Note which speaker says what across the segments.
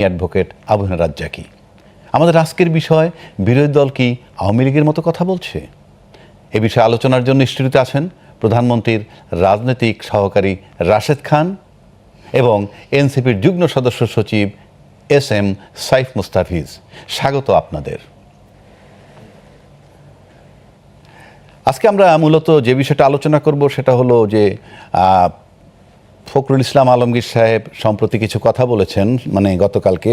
Speaker 1: Advocate Abu রাজ্জাকী। আমাদের আজকের বিষয়, বিরোধী দল কি আওয়ামী লীগের মতো কথা বলছে? এ বিষয়ে আলোচনার জন্য স্টুডিওতে আছেন প্রধানমন্ত্রীর রাজনৈতিক সহকারী রাশেদ খান এবং এনসিপির যুগ্ম সদস্য সচিব এস.এম. সাইফ মুস্তাফিজ। স্বাগত আপনাদের। আজকে আমরা মূলত যে বিষয়টা আলোচনা করব সেটা হলো যে ফখরুল ইসলাম আলমগীর সাহেব সম্প্রতি কিছু কথা বলেছেন, মানে গতকালকে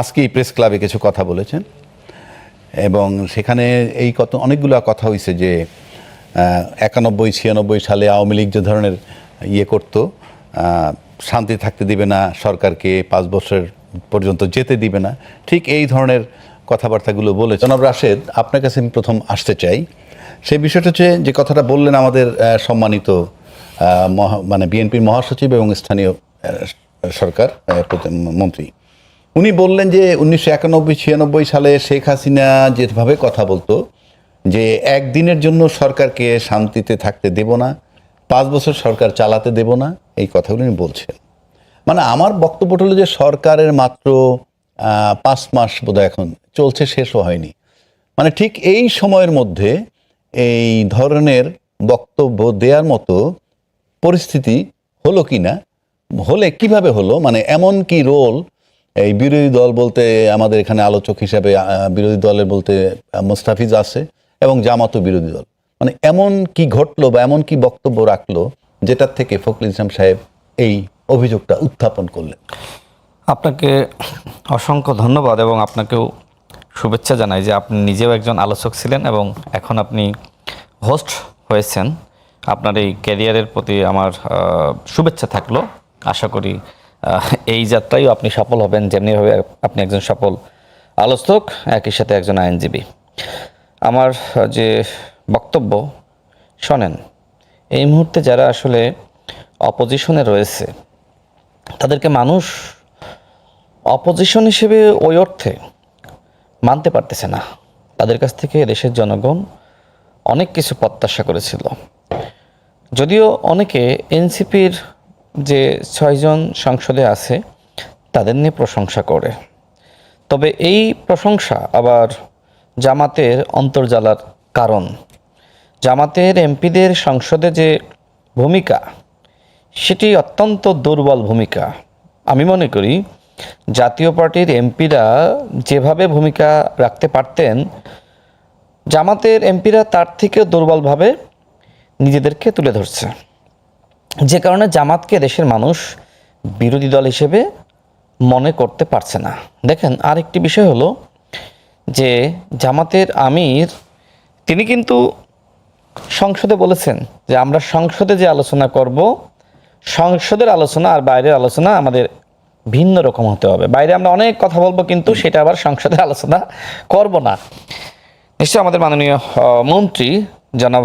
Speaker 1: আজকেই প্রেস ক্লাবে কিছু কথা বলেছেন এবং সেখানে অনেকগুলো কথা হয়েছে যে 91-96 সালে আওয়ামী লীগ যে ধরনের করতো, শান্তি থাকতে দিবে না সরকারকে, 5 বছর পর্যন্ত যেতে দিবে না, ঠিক এই ধরনের কথাবার্তাগুলো বলে। জনাব রাশেদ, আপনার কাছে আমি প্রথম আসতে চাই। সেই বিষয়টা হচ্ছে যে কথাটা বললেন আমাদের সম্মানিত মানে বিএনপির মহাসচিব এবং স্থানীয় সরকার মন্ত্রী, উনি বললেন যে 1991-96 সালে শেখ হাসিনা যেভাবে কথা বলতো যে একদিনের জন্য সরকারকে শান্তিতে থাকতে দেব না, 5 বছর সরকার চালাতে দেব না, এই কথাগুলো উনি বলছেন। মানে আমার বক্তব্য হলো যে সরকারের মাত্র 5 মাস বোধহয় এখন চলছে, শেষও হয়নি। মানে ঠিক এই সময়ের মধ্যে এই ধরনের বক্তব্য দেওয়ার মতো পরিস্থিতি হলো কি না, হলে কিভাবে হলো, মানে এমন কি রোল এই বিরোধী দল বলতে আমাদের এখানে আলোচক হিসাবে বিরোধী দলের বলতে মুস্তাফিজ আছে এবং জামাতও বিরোধী দল, মানে এমন কি ঘটলো বা এমন কি বক্তব্য রাখলো যেটার থেকে ফখরুল ইসলাম সাহেব এই অভিযোগটা উত্থাপন করলেন?
Speaker 2: আপনাকে অসংখ্য ধন্যবাদ এবং আপনাকেও শুভেচ্ছা জানাই যে আপনি নিজেও একজন আলোচক ছিলেন এবং এখন আপনি হোস্ট হয়েছেন। আপনার এই ক্যারিয়ারের প্রতি আমার শুভেচ্ছা থাকলো। আশা করি এই যাত্রায়ও আপনি সফল হবেন, যেমনিভাবে আপনি একজন সফল আলোচক, একই সাথে একজন আইনজীবী। আমার যে বক্তব্য শোনেন, এই মুহূর্তে যারা আসলে অপোজিশনে রয়েছে তাদেরকে মানুষ অপোজিশন হিসেবে ওই অর্থে মানতে পারতেছে না। তাদের কাছ থেকে দেশের জনগণ অনেক কিছু প্রত্যাশা করেছিল। যদিও অনেকে এনসিপির যে 6 জন সংসদে আছে তাদের নিয়ে প্রশংসা করে, তবে এই প্রশংসা আবার জামাতের অন্তর্জালার কারণ। জামাতের এমপিদের সংসদে যে ভূমিকা, সেটি অত্যন্ত দুর্বল ভূমিকা। আমি মনে করি জাতীয় পার্টির এমপিরা যেভাবে ভূমিকা রাখতে পারতেন, জামাতের এমপিরা তার থেকেও দুর্বলভাবে নিজেদেরকে তুলে ধরছে, যে কারণে জামাতকে দেশের মানুষ বিরোধী দল হিসেবে মনে করতে পারছে না। দেখেন, আরেকটি বিষয় হলো যে জামাতের আমির তিনি কিন্তু সংসদে বলেছেন যে আমরা সংসদে যে আলোচনা করব, সংসদের আলোচনা আর বাইরের আলোচনা আমাদের ভিন্ন রকম হতে হবে। বাইরে আমরা অনেক কথা বলবো, কিন্তু সেটা আবার সংসদে আলোচনা করব না। নিশ্চয়ই আমাদের মাননীয় মন্ত্রী জনাব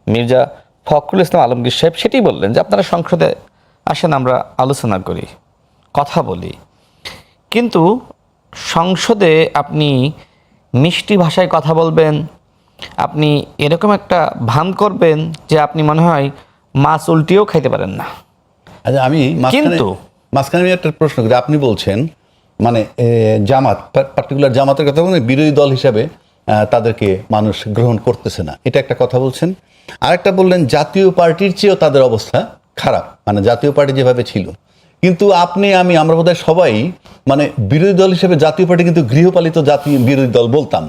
Speaker 2: মির্জা ফখরুল ইসলাম আলমগীর সাহেব সেটাই বললেন যে আপনারা সংসদে আসেন, আমরা আলোচনা করি, কথা বলি। কিন্তু সংসদে আপনি মিষ্টি ভাষায় কথা বলবেন, আপনি এরকম একটা ভান করবেন যে আপনি মনে হয় মাছ উল্টিয়েও খাইতে পারেন না।
Speaker 1: আচ্ছা, আমি মাঝখানে একটা প্রশ্ন করি। আপনি বলছেন মানে জামাত, পার্টিকুলার জামাতের কথা বলেন, বিরোধী দল হিসাবে তাদেরকে মানুষ গ্রহণ করতেছে না, এটা একটা কথা বলছেন। আরেকটা বললেন জাতীয় পার্টির চেয়েও তাদের অবস্থা খারাপ, মানে জাতীয় পার্টি যেভাবে ছিল। কিন্তু আপনি আমরা বোধহয় সবাই মানে বিরোধী দল হিসেবে জাতীয় পার্টি কিন্তু গৃহপালিত জাতীয় বিরোধী দল বলতাম,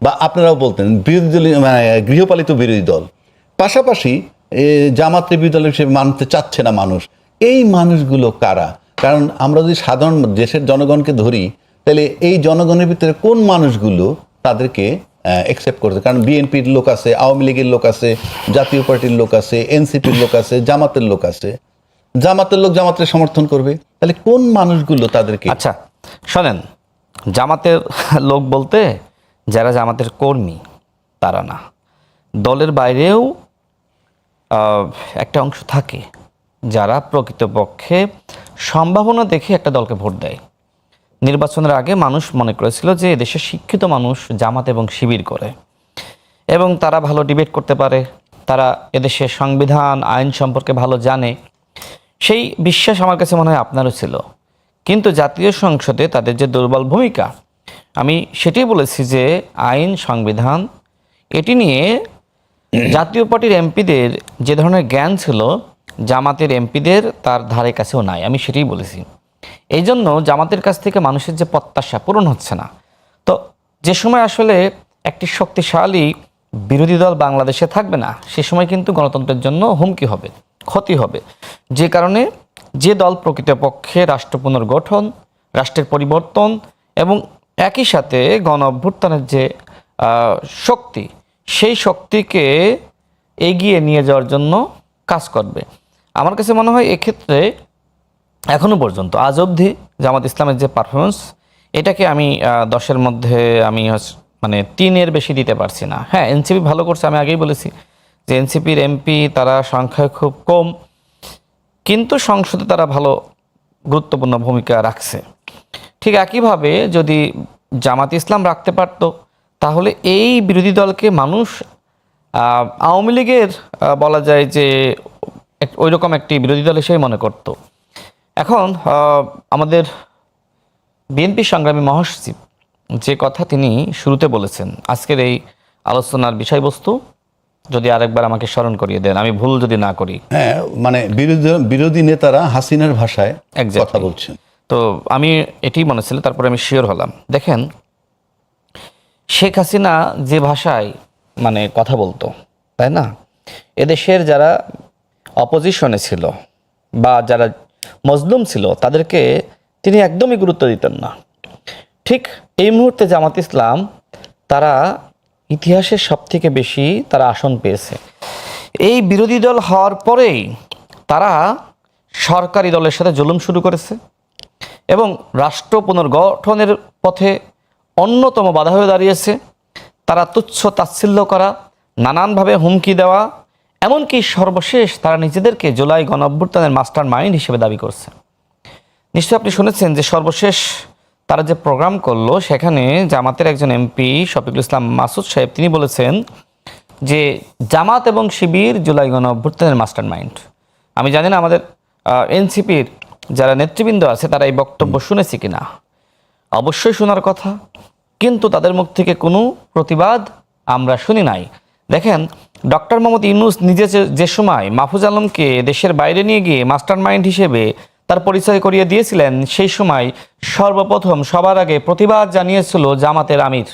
Speaker 1: বা আপনারাও বলতেন বিরোধী দল, মানে গৃহপালিত বিরোধী দল। পাশাপাশি জামাতের বিরোধী দল হিসেবে মানতে চাচ্ছে না মানুষ। এই মানুষগুলো কারা? কারণ আমরা যদি সাধারণ দেশের জনগণকে ধরি, তাহলে এই জনগণের ভিতরে কোন মানুষগুলো তাদেরকে অ্যাকসেপ্ট করছে? কারণ বিএনপির লোক আছে, আওয়ামী লীগের লোক আছে, জাতীয় পার্টির লোক আছে, এনসিপির লোক আছে, জামাতের লোক আছে। জামাতের লোক জামাতের সমর্থন করবে, তাহলে কোন মানুষগুলো তাদেরকে?
Speaker 2: আচ্ছা শোনেন, জামাতের লোক বলতে যারা জামাতের কর্মী তারা না, দলের বাইরেও একটা অংশ থাকে যারা প্রকৃতপক্ষে সম্ভাবনা দেখে একটা দলকে ভোট দেয়। নির্বাচনের আগে মানুষ মনে করেছিল যে দেশের শিক্ষিত মানুষ জামাত এবং শিবির করে এবং তারা ভালো ডিবেট করতে পারে, তারা এদেশের সংবিধান আইন সম্পর্কে ভালো জানে। সেই বিশ্বাস আমার কাছে মনে হয় আপনারও ছিল। কিন্তু জাতীয় সংসদে তাদের যে দুর্বল ভূমিকা, আমি সেটাই বলেছি যে আইন, সংবিধান এটি নিয়ে জাতীয় পার্টির এমপিদের যে ধরনের জ্ঞান ছিল জামাতের এমপিদের তার ধারে কাছেও নাই, আমি সেটাই বলেছি। এই জন্য জামাতের কাছ থেকে মানুষের যে প্রত্যাশা পূরণ হচ্ছে না। তো যে সময় আসলে একটি শক্তিশালী বিরোধী দল বাংলাদেশে থাকবে না, সে সময় কিন্তু গণতন্ত্রের জন্য হুমকি হবে, ক্ষতি হবে। যে কারণে যে দল প্রকৃতপক্ষে রাষ্ট্র পুনর্গঠন, রাষ্ট্রের পরিবর্তন এবং একই সাথে গণ অভ্যুত্থানের যে শক্তি, সেই শক্তিকে এগিয়ে নিয়ে যাওয়ার জন্য কাজ করবে। আমার কাছে মনে হয় এক্ষেত্রে এখনো পর্যন্ত আজ অবধি জামাত ইসলামের যে পারফরমেন্স, এটাকে আমি 10-এর মধ্যে আমি মানে 3-এর বেশি দিতে পারছি না। হ্যাঁ, এনসিপি ভালো করছে, আমি আগেই বলেছি যে এনসিপির এমপি তারা সংখ্যায় খুব কম, কিন্তু সংসদে তারা ভালো গুরুত্বপূর্ণ ভূমিকা রাখছে। ঠিক একইভাবে যদি জামাত ইসলাম রাখতে পারত, তাহলে এই বিরোধী দলকে মানুষ আওয়ামী লীগের বলা যায় যে ওই রকম একটি বিরোধী দল হিসেবে মনে করত। এখন আমাদের বিএনপি সংগ্রামী মহাসচিব যে কথা তিনি শুরুতে বলেছেন, আজকের এই আলোচনার বিষয়বস্তু যদি আরেকবার আমাকে স্মরণ করিয়ে দেন, আমি ভুল যদি না করি।
Speaker 1: হ্যাঁ, মানে বিরোধী নেতারা হাসিনার ভাষায়
Speaker 2: Exactly.
Speaker 1: কথা বলছেন।
Speaker 2: তো আমি এটাই মনে ছিল, তারপরে আমি শিওর হলাম। দেখেন, শেখ হাসিনা যে ভাষায় মানে কথা বলতো, তাই না, এদেশের যারা অপোজিশনে ছিল বা যারা মজলুম ছিল তাদেরকে তিনি একদমই গুরুত্ব দিতেন না। ঠিক এই মুহূর্তে জামাত ইসলাম তারা ইতিহাসের সবথেকে বেশি তারা আসন পেয়েছে। এই বিরোধী দল হওয়ার পরেই তারা সরকারি দলের সাথে জুলুম শুরু করেছে এবং রাষ্ট্র পুনর্গঠনের পথে অন্যতম বাধা হয়ে দাঁড়িয়েছে। তারা তুচ্ছ তাচ্ছিল্য করা, নানানভাবে হুমকি দেওয়া, এমনকি সর্বশেষ তারা নিজেদেরকে জুলাই গণঅভ্যুত্থানের মাস্টার মাইন্ড হিসেবে দাবি করছে। নিশ্চয়ই আপনি শুনেছেন যে সর্বশেষ তারা যে প্রোগ্রাম করলো, সেখানে জামাতের একজন এমপি শফিকুল ইসলাম মাসুদ সাহেব তিনি বলেছেন যে জামাত এবং শিবির জুলাই গণঅভ্যুত্থানের মাস্টার মাইন্ড। আমি জানি না আমাদের এনসিপির যারা নেতৃবৃন্দ আছে তারা এই বক্তব্য শুনেছি কিনা, অবশ্যই শোনার কথা, কিন্তু তাদের মুখ থেকে কোনো প্রতিবাদ আমরা শুনি নাই। দেখেন, ডক্টর মোহাম্মদ ইউনূস নিজে যে সময় মাহফুজ আলমকে দেশের বাইরে নিয়ে গিয়ে মাস্টার মাইন্ড হিসেবে তার পরিচয় করিয়ে দিয়েছিলেন, সেই সময় সর্বপ্রথম সবার আগে প্রতিবাদ জানিয়েছিল জামাতের আমির।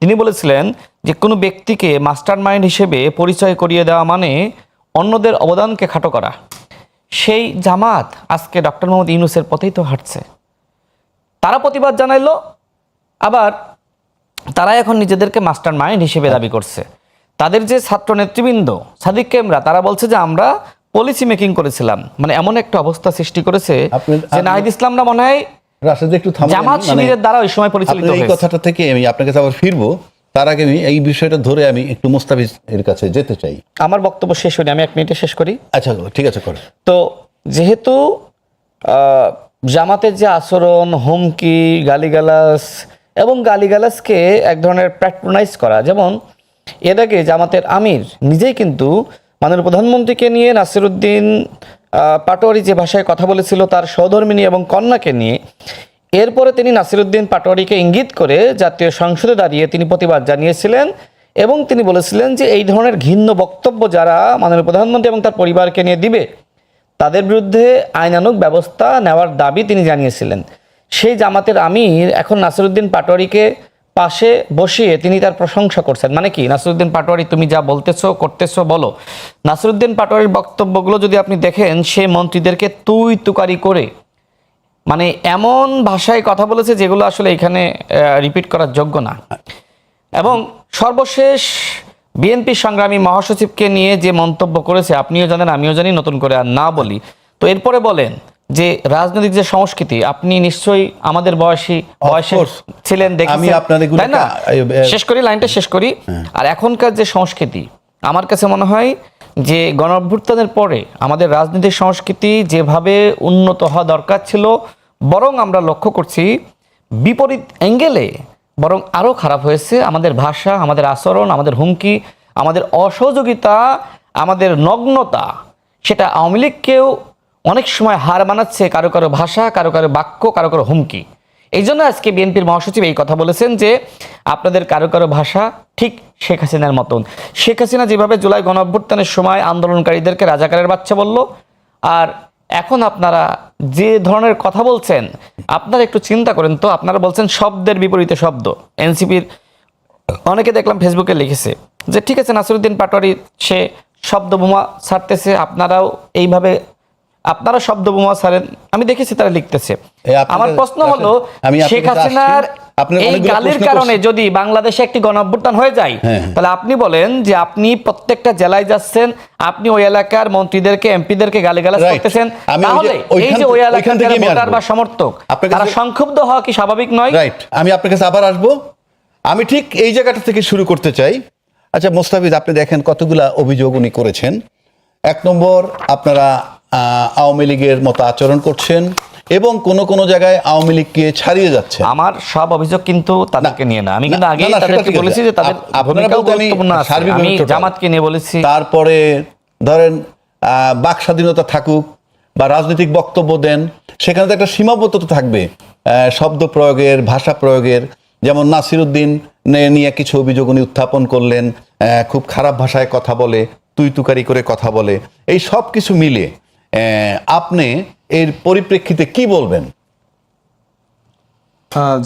Speaker 2: তিনি বলেছিলেন যে কোনো ব্যক্তিকে মাস্টার মাইন্ড হিসেবে পরিচয় করিয়ে দেওয়া মানে অন্যদের অবদানকে খাটো করা। সেই জামাত আজকে ডক্টর মোহাম্মদ ইউনূসের পথেই তো হাঁটছে। তারা প্রতিবাদ জানাইলো, আবার তারা এখন নিজেদেরকে মাস্টার মাইন্ড হিসেবে দাবি করছে। তাদের যে ছাত্র নেতৃবৃন্দ সাদিক কেমরা, তারা বলছে যে আমরা পলিসি মেকিং করেছিলাম। মানে এমন একটা অবস্থা সৃষ্টি করেছে যে নাহিদ ইসলামরা মনে হয়
Speaker 1: রাশেদ একটু থামেন,
Speaker 2: জামাত শিবিরের দ্বারা ওই সময় পরিচালিত
Speaker 1: এই
Speaker 2: হয়েছে।
Speaker 1: কথাটা থেকে আমি আপনার কাছে আবার ফিরবো, তার আগে আমি এই বিষয়টা ধরে আমি একটু মোস্তাফিজ এর কাছে যেতে চাই।
Speaker 2: আমার বক্তব্য শেষ হয়নি, আমি 1 মিনিটে শেষ করি।
Speaker 1: আচ্ছা, ঠিক আছে, করে।
Speaker 2: তো যেহেতু জামাতের যে আচরণ, হুমকি, গালিগালাজ এবং গালিগালাজকে এক ধরনের প্যাট্রোনাইজ করা, যেমন এর আগে জামাতের আমির নিজেই কিন্তু মাননীয় প্রধানমন্ত্রীকে নিয়ে নাসিরউদ্দিন পাটোয়ারি যে ভাষায় কথা বলেছিল তার সহধর্মিণী এবং কন্যাকে নিয়ে, এরপরে তিনি নাসিরউদ্দিন পাটোয়ারিকে ইঙ্গিত করে জাতীয় সংসদে দাঁড়িয়ে তিনি প্রতিবাদ জানিয়েছিলেন এবং তিনি বলেছিলেন যে এই ধরনের ঘৃণ্য বক্তব্য যারা মাননীয় প্রধানমন্ত্রী এবং তার পরিবারকে নিয়ে দিবে, তাদের বিরুদ্ধে আইনানুগ ব্যবস্থা নেওয়ার দাবি তিনি জানিয়েছিলেন। সেই জামাতের আমির এখন নাসিরউদ্দিন পাটোয়ারিকে পাশে বসিয়ে তিনি তার প্রশংসা করছেন। মানে কি, নাসিরউদ্দিন পাটোয়ারি তুমি যা বলতেছো করতেছো বলো। নাসিরউদ্দিন পাটোয়ারির বক্তব্যগুলো যদি আপনি দেখেন, সে মন্ত্রীদেরকে তুই তুকারি করে মানে এমন ভাষায় কথা বলেছে যেগুলো আসলে এখানে রিপিট করার যোগ্য না। এবং সর্বশেষ বিএনপি সংগ্রামী মহাসচিবকে নিয়ে যে মন্তব্য করেছে, আপনিও জানেন আমিও জানি, নতুন করে আর না বলি। তো এরপরে বলেন যে রাজনৈতিক যে সংস্কৃতি, আপনি নিশ্চয়ই আমাদের বয়সে ছিলেন, দেখেছেন, তাই না? শেষ করি, লাইনটা শেষ করি। আর এখনকার যে সংস্কৃতি, আমার কাছে মনে হয় যে গণঅভ্যুত্থানের পরে আমাদের রাজনৈতিক সংস্কৃতি যেভাবে উন্নত হওয়া দরকার ছিল, বরং আমরা লক্ষ্য করছি বিপরীত অ্যাঙ্গেলে বরং আরও খারাপ হয়েছে। আমাদের ভাষা, আমাদের আচরণ, আমাদের হুমকি, আমাদের অসহযোগিতা, আমাদের নগ্নতা, সেটা আওয়ামী লীগকেও অনেক সময় হার মানাচ্ছে কারো কারো ভাষা, কারো কারো বাক্য, কারো কারো হুমকি। এই জন্য আজকে বিএনপির মহাসচিব এই কথা বলেছেন যে আপনাদের কারো কারো ভাষা ঠিক শেখ হাসিনার মতন। শেখ হাসিনা যেভাবে জুলাই গণঅভ্যুত্থানের সময় আন্দোলনকারীদেরকে রাজাকারের বাচ্চা বলল, আর এখন আপনারা যে ধরনের কথা বলছেন, আপনারা একটু চিন্তা করেন তো। আপনারা বলছেন শব্দের বিপরীতে শব্দ। এনসিপির অনেকে দেখলাম ফেসবুকে লিখেছে যে ঠিক আছে, নাসিরউদ্দিন পাটোয়ারি সে শব্দ বোমা ছাড়তেছে, আপনারাও এইভাবে আপনারা শব্দ বোমা ছাড়েন। আমি দেখেছি তারা লিখতেছে। আমার প্রশ্ন হলো, শেখ হাসিনার এই গালির কারণে যদি বাংলাদেশে একটি গণঅভ্যুত্থান হয়ে যায়, তাহলে আপনি বলেন যে আপনি প্রত্যেকটা জেলায় যাচ্ছেন, আপনি ওই এলাকার মন্ত্রীদেরকে, এমপিদেরকে গালিগালাজ করতেছেন, তাহলে এই যে ওই এলাকার যারা ভোটার বা সমর্থক তারা সংক্ষুব্ধ হওয়া কি স্বাভাবিক নয়?
Speaker 1: রাইট, আমি আপনার কাছে আবার আসবো। আমি ঠিক এই জায়গাটা থেকে শুরু করতে চাই। আচ্ছা মোস্তাফিজ, আপনি দেখেন কতগুলা অভিযোগ উনি করেছেন। 1 নম্বর, আপনারা আওয়ামী লীগের মতো আচরণ করছেন এবং কোন কোন জায়গায় আওয়ামী লীগকে ছাড়িয়ে যাচ্ছে।
Speaker 2: আমার সব অভিযোগ কিন্তু তাদেরকে নিয়ে না, আমি কিন্তু আগেই তাদেরকে বলেছি যে তাদের ভূমিকাও গুরুত্বপূর্ণ আছে। আমি জামাতকে নিয়ে বলেছি।
Speaker 1: তারপরে ধরেন বাক স্বাধীনতা থাকুক বা রাজনৈতিক বক্তব্য দেন, সেখানে তো একটা সীমাবদ্ধতা থাকবে শব্দ প্রয়োগের, ভাষা প্রয়োগের। যেমন নাসিরউদ্দিন নিয়ে কিছু অভিযোগ উনি উত্থাপন করলেন, খুব খারাপ ভাষায় কথা বলে, তুই তুকারি করে কথা বলে। এই সব কিছু মিলে আপনি এর পরিপ্রেক্ষিতে কি বলবেন?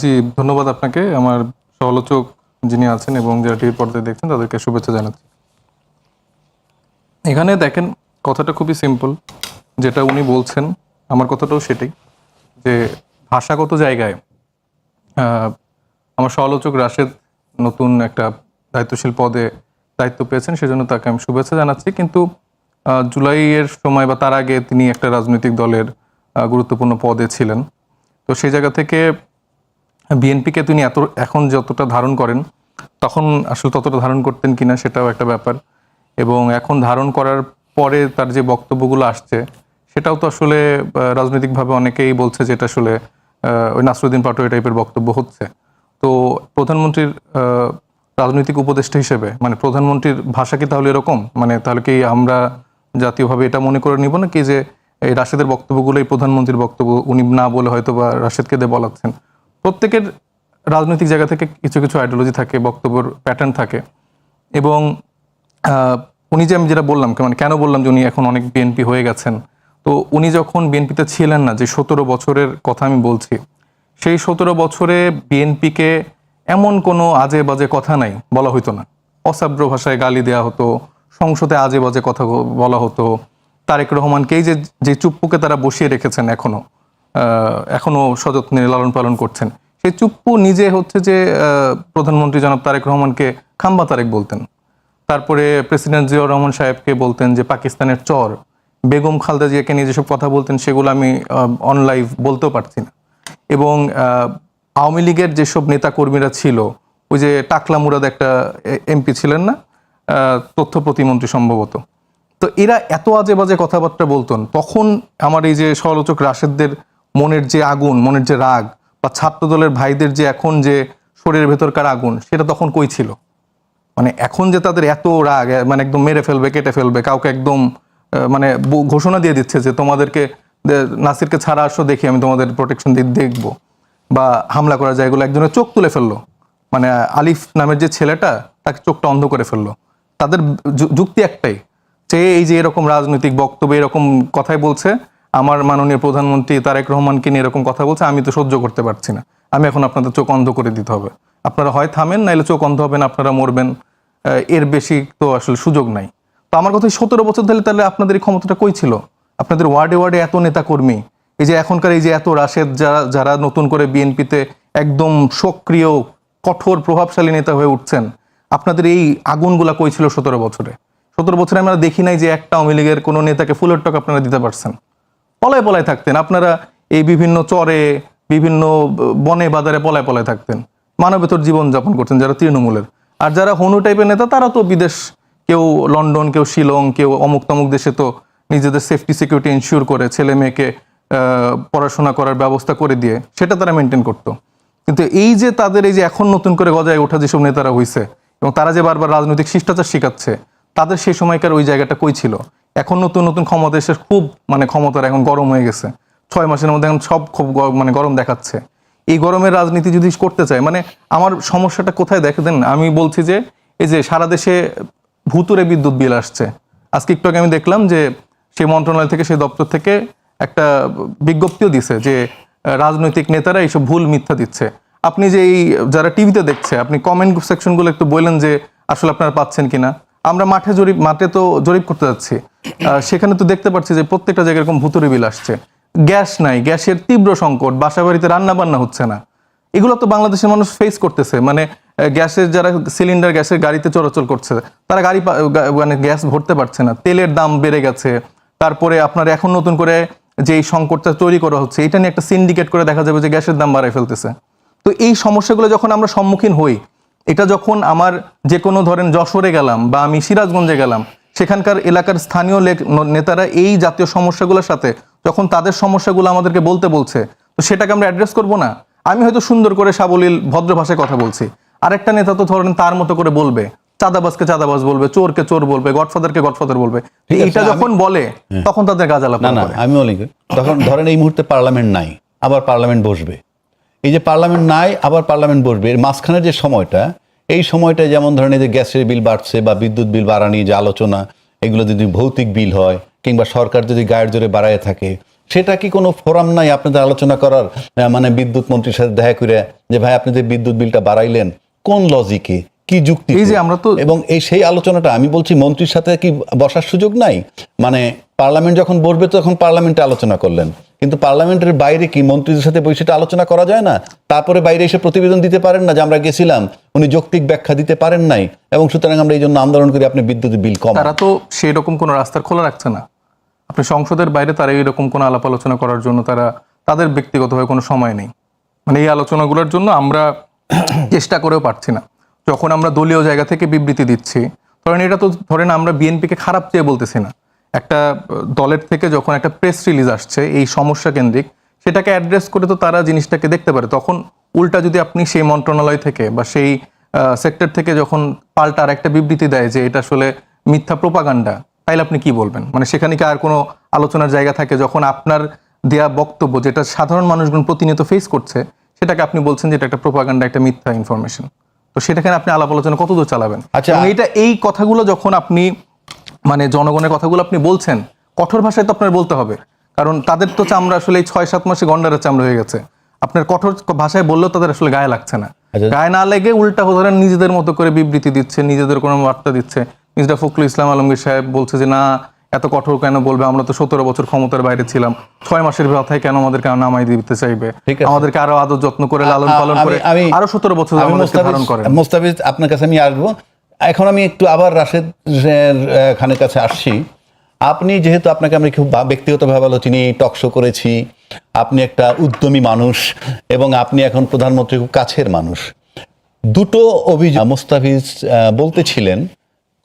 Speaker 3: জি, ধন্যবাদ আপনাকে। আমার সমালোচক যিনি আছেন এবং যারা টিভি পর্দায় দেখছেন তাদেরকে শুভেচ্ছা জানাচ্ছি। এখানে দেখেন, কথাটা খুবই সিম্পল। যেটা উনি বলছেন, আমার কথাটাও সেটাই, যে ভাষাগত জায়গায় আমার সমালোচক রাশেদ নতুন একটা দায়িত্বশীল পদে দায়িত্ব পেয়েছেন, সেজন্য তাকে আমি শুভেচ্ছা জানাচ্ছি। কিন্তু জুলাইয়ের সময় বা তার আগে তিনি একটা রাজনৈতিক দলের গুরুত্বপূর্ণ পদে ছিলেন। তো সেই জায়গা থেকে বিএনপিকে তিনি এখন যতটা ধারণ করেন, তখন আসলে ততটা ধারণ করতেন কিনা সেটাও একটা ব্যাপার। এবং এখন ধারণ করার পরে তার যে বক্তব্যগুলো আসছে, সেটাও তো আসলে রাজনৈতিকভাবে অনেকেই বলছে যে এটা আসলে ওই নাসিরউদ্দিন পাটোয়ারি টাইপের বক্তব্য হচ্ছে। তো প্রধানমন্ত্রীর রাজনৈতিক উপদেষ্টা হিসেবে, মানে প্রধানমন্ত্রীর ভাষা কি তাহলে এরকম? মানে তাহলে কি আমরা জাতীয়ভাবে এটা মনে করে নিব না কি যে এই রাশেদের বক্তব্যগুলোই প্রধানমন্ত্রীর বক্তব্য, উনি না বলে হয়তো বা রাশেদকে দিয়ে বলাচ্ছেন? প্রত্যেকের রাজনৈতিক জায়গা থেকে কিছু কিছু আইডিওলজি থাকে, বক্তব্যের প্যাটার্ন থাকে। এবং উনি যে, আমি যেটা বললাম, মানে কেন বললাম যে উনি এখন অনেক বিএনপি হয়ে গেছেন, তো উনি যখন বিএনপিতে ছিলেন না, যে 17 বছরের কথা আমি বলছি, সেই 17 বছরে বিএনপিকে এমন কোনো আজে বাজে কথা নাই বলা হইতো না। অসাব্র ভাষায় গালি দেওয়া হতো, সংসদে আজে বাজে কথা বলা হতো। তারেক রহমানকেই যে চুপ্পুকে তারা বসিয়ে রেখেছেন, এখনো সযত্নে লালন পালন করছেন, সেই চুপ্পু নিজে হচ্ছে যে প্রধানমন্ত্রী জনাব তারেক রহমানকে খাম্বা তারেক বলতেন। তারপরে প্রেসিডেন্ট জিয়াউর রহমান সাহেবকে বলতেন যে পাকিস্তানের চর। বেগম খালেদা জিয়াকে নিয়ে যেসব কথা বলতেন, সেগুলো আমি অন লাইভ বলতেও পারছি না। এবং আওয়ামী লীগের যেসব নেতা কর্মীরা ছিল, ওই যে টাকলা মুরাদ একটা এমপি ছিলেন না, তথ্য প্রতিমন্ত্রী সম্ভবত, তো এরা এত আজে বাজে কথাবার্তা বলতেন। তখন আমার এই যে সমালোচক রাশেদদের মনের যে আগুন, মনের যে রাগ, বা ছাত্রদলের ভাইদের যে এখন যে শরীরের ভেতরকার আগুন, সেটা তখন কই ছিল? মানে এখন যে তাদের এত রাগ, মানে একদম মেরে ফেলবে, কেটে ফেলবে, কাউকে একদম মানে ঘোষণা দিয়ে দিচ্ছে যে তোমাদেরকে, নাসিরকে ছাড়া আসো, দেখি আমি তোমাদের প্রোটেকশন দিয়ে দেখবো, বা হামলা করা যায়, এগুলো একজনের চোখ তুলে ফেললো। মানে আলিফ নামের যে ছেলেটা, তাকে চোখটা অন্ধ করে ফেললো। তাদের যুক্তি একটাই, যে এই যে এরকম রাজনৈতিক বক্তব্য, এরকম কথাই বলছে, আমার মাননীয় প্রধানমন্ত্রী তারেক রহমানকে নিয়ে এরকম কথা বলছে, আমি তো সহ্য করতে পারছি না, আমি এখন আপনাদের চোখ অন্ধ করে দিতে হবে। আপনারা হয় থামেন, নাইলে চোখ অন্ধ হবেন, আপনারা মরবেন, এর বেশি তো আসলে সুযোগ নাই। তো আমার কথা, 17 বছর ধরে তাহলে আপনাদের এই ক্ষমতাটা কই ছিল? আপনাদের ওয়ার্ডে ওয়ার্ডে এত নেতা কর্মী, এই যে এখনকার এই যে এত রাশেদ, যারা নতুন করে বিএনপিতে একদম সক্রিয়, কঠোর, প্রভাবশালী নেতা হয়ে উঠছেন, আপনাদের এই আগুনগুলা কই ছিল 17 বছরে? 17 বছরে আমরা দেখি নাই যে একটা আওয়ামী লীগের কোনো নেতাকে ফুলের টক আপনারা দিতে পারছেন। পলায় পলায় থাকতেন আপনারা, এই বিভিন্ন চরে, বিভিন্ন বনে বাজারে পলায় পলায় থাকতেন, মানবেতর জীবনযাপন করতেন যারা তৃণমূলের। আর যারা হনু টাইপের নেতা, তারা তো বিদেশ, কেউ লন্ডন, কেউ শিলং, কেউ অমুক তমুক দেশে তো নিজেদের সেফটি সিকিউরিটি ইনশিওর করে ছেলে মেয়েকে পড়াশোনা করার ব্যবস্থা করে দিয়ে সেটা তারা মেনটেন করতো। কিন্তু এই যে তাদের এই যে এখন নতুন করে গজায় ওঠা যেসব নেতারা হইছে, এবং তারা যে বারবার রাজনৈতিক শিষ্টাচার শিখাচ্ছে, তাদের সেই সময়কার ওই জায়গাটা কই ছিল? এখন নতুন নতুন ক্ষমতা এসে খুব মানে ক্ষমতার এখন গরম হয়ে গেছে, 6 মাসের মধ্যে এখন সব খুব মানে গরম দেখাচ্ছে। এই গরমের রাজনীতি যদি করতে চায়, মানে আমার সমস্যাটা কোথায় দেখে দেন, আমি বলছি যে এই যে সারা দেশে ভুতুরে বিদ্যুৎ বিল আসছে। আজকে একটু আগে আমি দেখলাম যে সেই মন্ত্রণালয় থেকে, সেই দপ্তর থেকে একটা বিজ্ঞপ্তিও দিছে যে রাজনৈতিক নেতারা এইসব ভুল মিথ্যা দিচ্ছে। আপনি যে এই যারা টিভিতে দেখছে, আপনি কমেন্ট সেকশনগুলো একটু বললেন যে আসলে আপনারা পাচ্ছেন কিনা। আমরা মাঠে তো জরিপ করতে যাচ্ছি, সেখানে তো দেখতে পাচ্ছি যে প্রত্যেকটা জায়গায় এরকম ভুতুরে বিল আসছে। গ্যাস নাই, গ্যাসের তীব্র সংকট, বাসা বাড়িতে রান্না বান্না হচ্ছে না। এগুলো তো বাংলাদেশের মানুষ ফেস করতেছে। মানে গ্যাসের যারা সিলিন্ডার গ্যাসের গাড়িতে চলাচল করছে, তারা মানে গ্যাস ভরতে পারছে না। তেলের দাম বেড়ে গেছে। তারপরে আপনার এখন নতুন করে যে এই সংকটটা তৈরি করা হচ্ছে, এটা নিয়ে একটা সিন্ডিকেট করে দেখা যাবে যে গ্যাসের দাম বাড়ায় ফেলতেছে। তো এই সমস্যাগুলো যখন আমরা সম্মুখীন হই, এটা যখন আমার যে কোনো ধরেন যশোরে গেলাম বা আমি সিরাজগঞ্জে গেলাম, সেখানকার এলাকার স্থানীয় নেতারা এই জাতীয় সমস্যাগুলোর সাথে যখন তাদের সমস্যাগুলো আমাদেরকে বলছে, তো সেটাকে আমরা অ্যাড্রেস করব না। আমি হয়তো সুন্দর করে সাবলীল ভদ্র ভাষায় কথা বলছি, আরেকটা নেতা তো ধরেন তার মতো করে বলবে, চাঁদাবাজকে চাঁদাবাজ বলবে, চোরকে চোর বলবে, গডফাদারকে গডফাদার বলবে। এটা যখন বলে তখন তাদের গাজালাপ
Speaker 1: না, আমি বলি তখন ধরেন এই মুহূর্তে পার্লামেন্ট নাই, আবার পার্লামেন্ট বসবে। এই যে পার্লামেন্ট নাই আবার পার্লামেন্ট বসবে, এর মাঝখানের যে সময়টা, এই সময়টা যেমন ধরেন এই যে গ্যাসের বিল বাড়ছে বা বিদ্যুৎ বিল বাড়ানি যে আলোচনা, এগুলো যদি ভৌতিক বিল হয় কিংবা সরকার যদি গায়ের জোরে বাড়ায় থাকে, সেটা কি কোনো ফোরাম নাই আপনাদের আলোচনা করার? মানে বিদ্যুৎ মন্ত্রীর সাথে দেখা করে যে ভাই আপনি যে বিদ্যুৎ বিলটা বাড়াইলেন কোন লজিকে, কি যুক্তি?
Speaker 3: এই যে আমরা তো
Speaker 1: এবং এই সেই আলোচনাটা আমি বলছি মন্ত্রীর সাথে কি বসার সুযোগ নাই? মানে পার্লামেন্ট যখন বসবে তখন পার্লামেন্টে আলোচনা করলেন, কিন্তু পার্লামেন্টের বাইরে কি মন্ত্রীদের সাথে বসে সেটা আলোচনা করা যায় না? তারপরে বাইরে এসে প্রতিবেদন দিতে পারেন না যে আমরা গেছিলাম, উনি যৌক্তিক ব্যাখ্যা দিতে পারেন নাই, এবং সুতরাং আমরা এই জন্য আন্দোলন করি আপনি বিদ্যুৎ বিল কম।
Speaker 3: তারা তো সেই রকম কোনো রাস্তার খোলা রাখছে না। আপনি সংসদের বাইরে তারা এইরকম কোনো আলাপ আলোচনা করার জন্য তাদের ব্যক্তিগতভাবে কোনো সময় নেই। মানে এই আলোচনাগুলোর জন্য আমরা চেষ্টা করেও পারছি না। যখন আমরা দলীয় জায়গা থেকে বিবৃতি দিচ্ছি, ধরেন এটা তো ধরেন আমরা বিএনপিকে খারাপ চেয়ে বলতেছি না, একটা দলের থেকে যখন একটা প্রেস রিলিজ আসছে এই সমস্যা কেন্দ্রিক, সেটাকে অ্যাড্রেস করে তো তারা জিনিসটাকে দেখতে পারে। তখন উল্টা যদি আপনি সেই মন্ত্রণালয় থেকে বা সেই সেক্টর থেকে যখন পাল্টা আর একটা বিবৃতি দেয় যে এটা আসলে মিথ্যা প্রোপাগান্ডা, তাইলে আপনি কি বলবেন? মানে সেখানে কি আর কোনো আলোচনার জায়গা থাকে? যখন আপনার দেয়া বক্তব্য যেটা সাধারণ মানুষজন প্রতিনিয়ত ফেস করছে, সেটাকে আপনি বলছেন যে এটা একটা প্রোপাগান্ডা, একটা মিথ্যা ইনফরমেশন, তো সেটাখানে আপনি আলাপ আলোচনা কতদূর চালাবেন?
Speaker 1: আচ্ছা,
Speaker 3: এবং এই কথাগুলো যখন আপনি মানে জনগণের কথাগুলো আপনি বলছেন, কঠোর ভাষায় তো আপনার বলতে হবে, কারণ তাদের তো চামড়া আসলে এই 6-7 মাসে গন্ডারের চামড়া হয়ে গেছে। আপনার কঠোর ভাষায় বললেও তাদের আসলে গায়ে লাগছে না। গায়ে না লেগে উল্টা ধরেন নিজেদের মতো করে বিবৃতি দিচ্ছে, নিজেদের কোনো বার্তা দিচ্ছে। মিস্টার ফখরুল ইসলাম আলমগীর সাহেব বলছে যে না, এত কঠোর কেন বলবে, আমরা তো 17 বছর ক্ষমতার বাইরে ছিলাম, 6 মাসের মাথায় কেন আমাদেরকে নামাই দিতে চাইবে, আমাদেরকে আরো আদর যত্ন করে লালন পালন করে আরো 17 বছর আমাদেরকে ধারণ করেন।
Speaker 1: মোস্তাফিজ আপনার কাছে আমি আসবো, এখন আমি একটু আবার রাশেদ খানের কাছে আসছি। আপনি যেহেতু আপনাকে আমি খুব ব্যক্তিগতভাবে ভালো চিনি, টক শো করেছি, আপনি একটা উদ্যমী মানুষ এবং আপনি এখন প্রধানমন্ত্রীর খুব কাছের মানুষ। দুটো অভিযোগ মোস্তাফিজ বলতেছিলেন,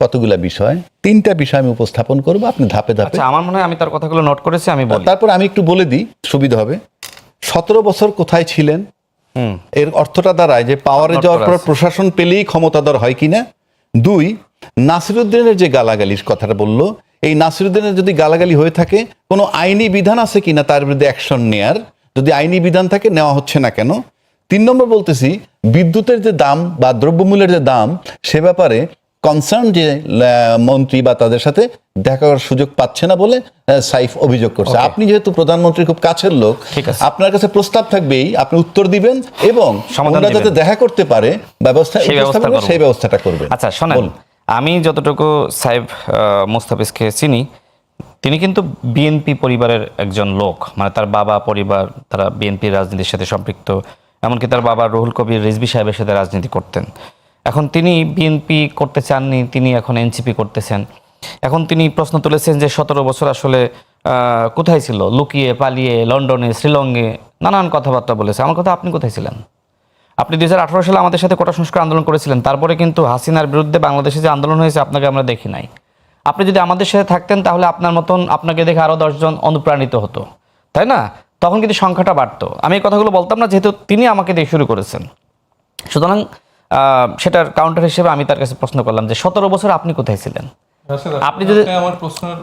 Speaker 1: কতগুলা বিষয়, 3টা বিষয় আমি উপস্থাপন করব, আপনি ধাপে ধাপে।
Speaker 2: আচ্ছা, আমার মনে হয় আমি তার কথাগুলো নোট করেছি, আমি বলি।
Speaker 1: তারপর আমি একটু বলে দিই, সুবিধা হবে। 17 বছর কোথায় ছিলেন, এর অর্থটা দাঁড়ায় যে পাওয়ারে যাওয়ার পর প্রশাসন পেলেই ক্ষমতাধর হয় কিনা। 2, নাসিরুদ্দিনের যে গালাগালির কথাটা বললো, এই নাসিরুদ্দিনের যদি গালাগালি হয়ে থাকে, কোনো আইনি বিধান আছে কিনা তার বিরুদ্ধে অ্যাকশন নেয়ার, যদি আইনি বিধান থাকে নেওয়া হচ্ছে না কেন। 3 নম্বর বলতেছি, বিদ্যুতের যে দাম বা দ্রব্যমূল্যের যে দাম, সে ব্যাপারে কনসার্ন যে মন্ত্রী বা তাদের সাথে দেখা করার সুযোগ পাচ্ছে না বলে সাইফ অভিযোগ করছে। আপনি যেহেতু প্রধানমন্ত্রীর খুব কাছের লোক, আপনার কাছে প্রস্তাব থাকবেই, আপনি উত্তর দিবেন এবং ওনারা যাতে দেখা করতে পারে সেই ব্যবস্থাটা করবেন।
Speaker 2: আচ্ছা শোনেন, আমি যতটুকু সাইফ মোস্তাফিজকে চিনি, তিনি কিন্তু বিএনপি পরিবারের একজন লোক, মানে তার বাবা পরিবার তারা বিএনপির রাজনীতির সাথে সম্পৃক্ত, এমনকি তার বাবা রুহুল কবির রিজভী সাহেবের সাথে রাজনীতি করতেন। এখন তিনি বিএনপি করতে চাননি, তিনি এখন এনসিপি করতেছেন। এখন তিনি প্রশ্ন তুলেছেন যে 17 বছর আসলে কোথায় ছিল, লুকিয়ে পালিয়ে লন্ডনে শ্রীলঙ্গে নানান কথাবার্তা বলেছে। আমার কথা, আপনি কোথায় ছিলেন? আপনি 2018 সালে আমাদের সাথে কোটা সংস্কার আন্দোলন করেছিলেন, তারপরে কিন্তু হাসিনার বিরুদ্ধে বাংলাদেশে যে আন্দোলন হয়েছে আপনাকে আমরা দেখি নাই। আপনি যদি আমাদের সাথে থাকতেন তাহলে আপনার মতন আপনাকে দেখে আরও 10 জন অনুপ্রাণিত হতো, তাই না? তখন কিন্তু সংখ্যাটা বাড়তো। আমি এই কথাগুলো বলতাম না, যেহেতু তিনি আমাকে দিয়ে শুরু করেছেন। সুতরাং সেটার কাউন্টার হিসেবে আমি তার কাছে প্রশ্ন করলাম যে 17 বছর আপনি কোথায় ছিলেন? আপনি যদি
Speaker 3: আমার প্রশ্নের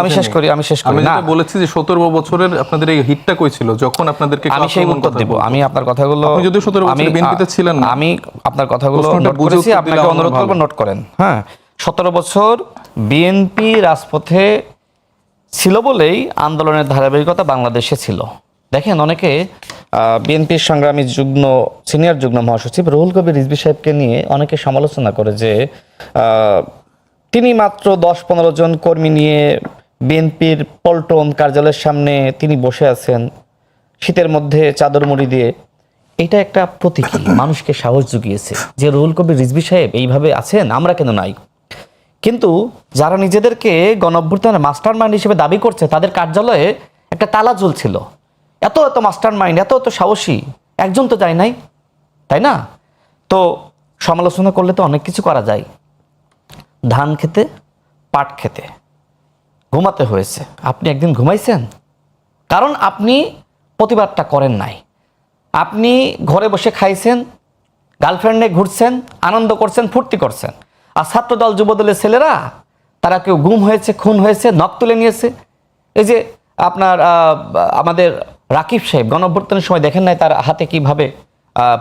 Speaker 2: আমি শেষ করি
Speaker 3: আমি
Speaker 2: না,
Speaker 3: যেটা বলেছি যে 17 বছরের আপনাদের এই হিটটা কই ছিল যখন আপনাদেরকে
Speaker 2: আমি সেই উত্তর দেব। আমি আপনার কথাগুলো,
Speaker 3: আপনি যদি 17 বছর বিএনপিতে ছিলেন না,
Speaker 2: আমি আপনার কথাগুলো
Speaker 3: প্রশ্নটা
Speaker 2: নোট
Speaker 3: বুঝে
Speaker 2: করেছি,
Speaker 3: উত্তর
Speaker 2: আপনাকে
Speaker 3: দিলে
Speaker 2: অনুরোধ
Speaker 3: আমার
Speaker 2: করব নোট করেন। হ্যাঁ, 17 বছর বিএনপি রাজপথে ছিল বলেই আন্দোলনের ধারাবাহিকতা বাংলাদেশে ছিল। দেখেন, অনেকে বিএনপির সংগ্রামী সিনিয়র যুগ্ম মহাসচিব রুহুল কবির রিজভী সাহেবকে নিয়ে অনেকে সমালোচনা করে যে তিনি মাত্র 10-15 জন কর্মী নিয়ে বিএনপির পল্টন কার্যালয়ের সামনে তিনি বসে আছেন শীতের মধ্যে চাদর মুড়ি দিয়ে। এটা একটা প্রতীকী মানুষকে সাহস জুগিয়েছে যে রুহুল কবির রিজভী সাহেব এইভাবে আছেন, আমরা কেন নাই। কিন্তু যারা নিজেদেরকে গণঅভ্যুত্থানের মাস্টার মাইন্ড হিসেবে দাবি করছে, তাদের কার্যালয়ে একটা তালা ঝুলছিল। এত মাস্টার মাইন্ড, এত সাহসী একজন তো যায় নাই, তাই না? তো সমালোচনা করলে তো অনেক কিছু করা যায়। ধান খেতে, পাট খেতে, ঘুমাতে হয়েছে। আপনি একদিন ঘুমাইছেন? কারণ আপনি প্রতিবাদটা করেন নাই। আপনি ঘরে বসে খাইছেন, গার্লফ্রেন্ডে ঘুরছেন, আনন্দ করছেন, ফুর্তি করছেন। আর ছাত্রদল যুবদলের ছেলেরা তারা কেউ গুম হয়েছে, খুন হয়েছে, নখ তুলে নিয়েছে। এই যে আপনার আমাদের রাকিব সাহেব গণঅভ্যুত্থানের সময় দেখেন নাই তার হাতে কিভাবে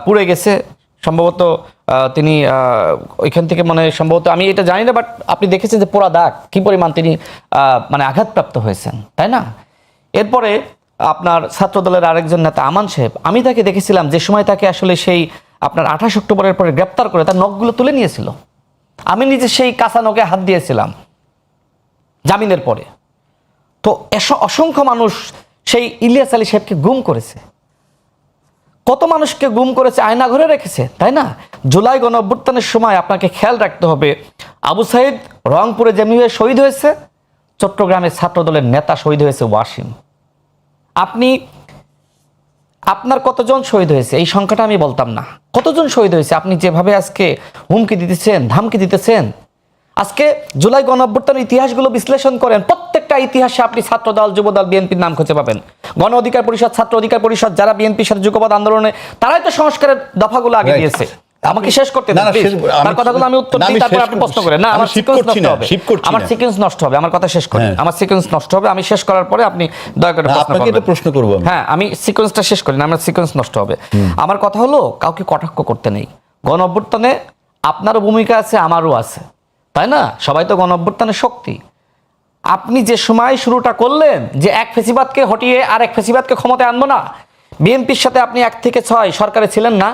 Speaker 2: পুড়ে গেছে। সম্ভবত তিনি ওইখান থেকে সম্ভবত আমি এটা জানি না, বাট আপনি দেখেছেন যে পোড়া দাগ কি পরিমাণ তিনি আঘাতপ্রাপ্ত হয়েছেন, তাই না? এরপরে আপনার ছাত্রদলের আরেকজন নেতা আমান সাহেব, আমি তাকে দেখেছিলাম যে সময় তাকে আসলে সেই আপনার 28 অক্টোবরের পরে গ্রেপ্তার করে তার নখগুলো তুলে নিয়েছিল। আমি নিজে সেই কাঁচা নখে হাত দিয়েছিলাম জামিনের পরে। তো অসংখ্য মানুষ সেই ইলিয়াস আলী সাহেবকে গুম করেছে, কত মানুষকে গুম করেছে, আয়না ঘরে রেখেছে, তাই না? জুলাই গণঅভ্যুত্থানের সময় আপনাকে খেয়াল রাখতে হবে, আবু সাইদ রংপুরে যেমনি শহীদ হয়েছে, চট্টগ্রামের ছাত্রদলের নেতা শহীদ হয়েছে ওয়াসিম। আপনার কতজন শহীদ হয়েছে এই সংখ্যাটা আমি বলতাম না, কতজন শহীদ হয়েছে। আপনি যেভাবে আজকে হুমকি দিতেছেন, ধামকি দিতেছেন, আজকে জুলাই গণঅভ্যুত্থানের ইতিহাসগুলো বিশ্লেষণ করেন, প্রত্যেকটা ইতিহাসে আপনি ছাত্রদল, যুবদল, বিএনপির নাম খুঁজে পাবেন। গণ অধিকার পরিষদ, ছাত্র অধিকার পরিষদ, যারা বিএনপির সাথে যুগপৎ আন্দোলনে, তারাই তো সংস্কারের দফাগুলো আগে দিয়েছে। আমাকে শেষ করতে দিন প্লিজ, তার কথাগুলো আমি উত্তর দিই, তারপর আপনি প্রশ্ন করেন। না, আমার সিকোয়েন্স নষ্ট হবে, আমার সিকোয়েন্স নষ্ট হবে, আমার কথা শেষ করি, আমার সিকোয়েন্স নষ্ট হবে। আমি শেষ করার পরে আপনি দয়া করে
Speaker 1: প্রশ্ন করব।
Speaker 2: হ্যাঁ, আমি সিকোয়েন্সটা শেষ করি না, আমার সিকোয়েন্স নষ্ট হবে। আমার কথা হলো, কাউকে কটাক্ষ করতে নেই। গণঅভ্যুত্থানে আপনারও ভূমিকা আছে, আমারও আছে, তাই না? সবাই তো গণঅভ্যুত্থানের শক্তি। আপনি যে সময় শুরুটা করলেন যে এক ফেসিবাদকে হটিয়ে আর এক ফেসিবাদকে ক্ষমতায় আনবো না, বিএনপির সাথে আপনি 1 থেকে 6 সরকারে ছিলেন না,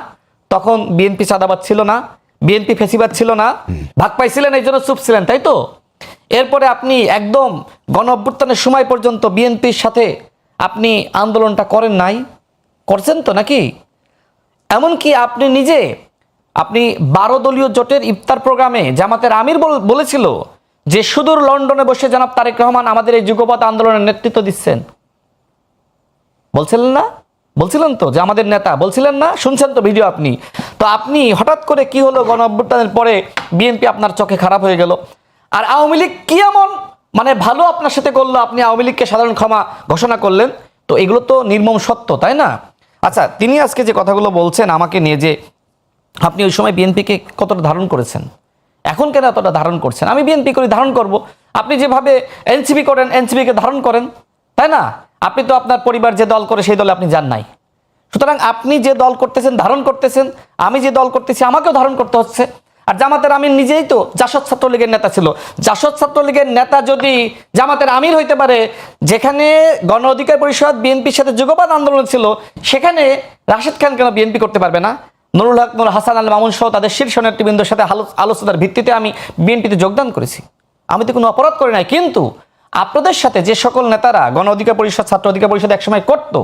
Speaker 2: তখন বিএনপি চাঁদাবাদ ছিল না, বিএনপি ফেসিবাদ ছিল না, ভাগ পাইছিলেন, এই জন্য চুপ ছিলেন, তাই তো? এরপরে আপনি একদম গণঅভ্যুত্থানের সময় পর্যন্ত বিএনপির সাথে আপনি আন্দোলনটা করেন নাই, করছেন তো নাকি? এমনকি আপনি নিজে 12 দলীয় জোটের ইফতার প্রোগ্রামে জামাতের আমির বলেছিল যে সুদূর লন্ডনে বসে জনাব তারেক রহমান আমাদের এই যুগপৎ আন্দোলনের নেতৃত্ব দিচ্ছেন। বলছিলেন না? বলছিলেন তো যে আমাদের নেতা, বলছিলেন না? শুনছেন তো ভিডিও আপনি? তো আপনি হঠাৎ করে কি হলো, গণঅভ্যুত্থানের পরে বিএনপি আপনার চোখে খারাপ হয়ে গেল। আর আওয়ামী লীগ কি এমন ভালো আপনার সাথে করলো, আপনি আওয়ামী লীগকে সাধারণ ক্ষমা ঘোষণা করলেন? তো এগুলো তো নির্মম সত্য, তাই না? আচ্ছা, তিনি আজকে যে কথাগুলো বলছেন আমাকে নিয়ে, যে আপনি ওই সময় বিএনপিকে কতটা ধারণ করেছেন, এখন কেন এতটা ধারণ করছেন? আমি বিএনপি করে ধারণ করব। আপনি যেভাবে এনসিপি করেন, এনসিপিকে ধারণ করেন, তাই না? আপনি তো আপনার পরিবার যে দল করে সেই দলে আপনি যান নাই। সুতরাং আপনি যে দল করতেছেন, ধারণ করতেছেন, আমি যে দল করতেছি আমাকেও ধারণ করতে হচ্ছে। আর জামাতের আমির নিজেই তো জাসদ ছাত্রলীগের নেতা ছিল। জাসদ ছাত্রলীগের নেতা যদি জামাতের আমির হইতে পারে, যেখানে গণ অধিকার পরিষদ বিএনপির সাথে যুগপৎ আন্দোলন ছিল, সেখানে রাশেদ খান কেন বিএনপি করতে পারবে না? নুরুল হক, নূর হাসান আল মামুন সহ তাদের শীর্ষ নেতৃবৃন্দের সাথে আলোচনার ভিত্তিতে আমি বিএনপিতে যোগদান করেছি। আমি তো কোনো অপরাধ করি নাই। কিন্তু আপনাদের সাথে যে সকল নেতারা গণ অধিকার পরিষদ, ছাত্র অধিকার পরিষদ একসময় করতো,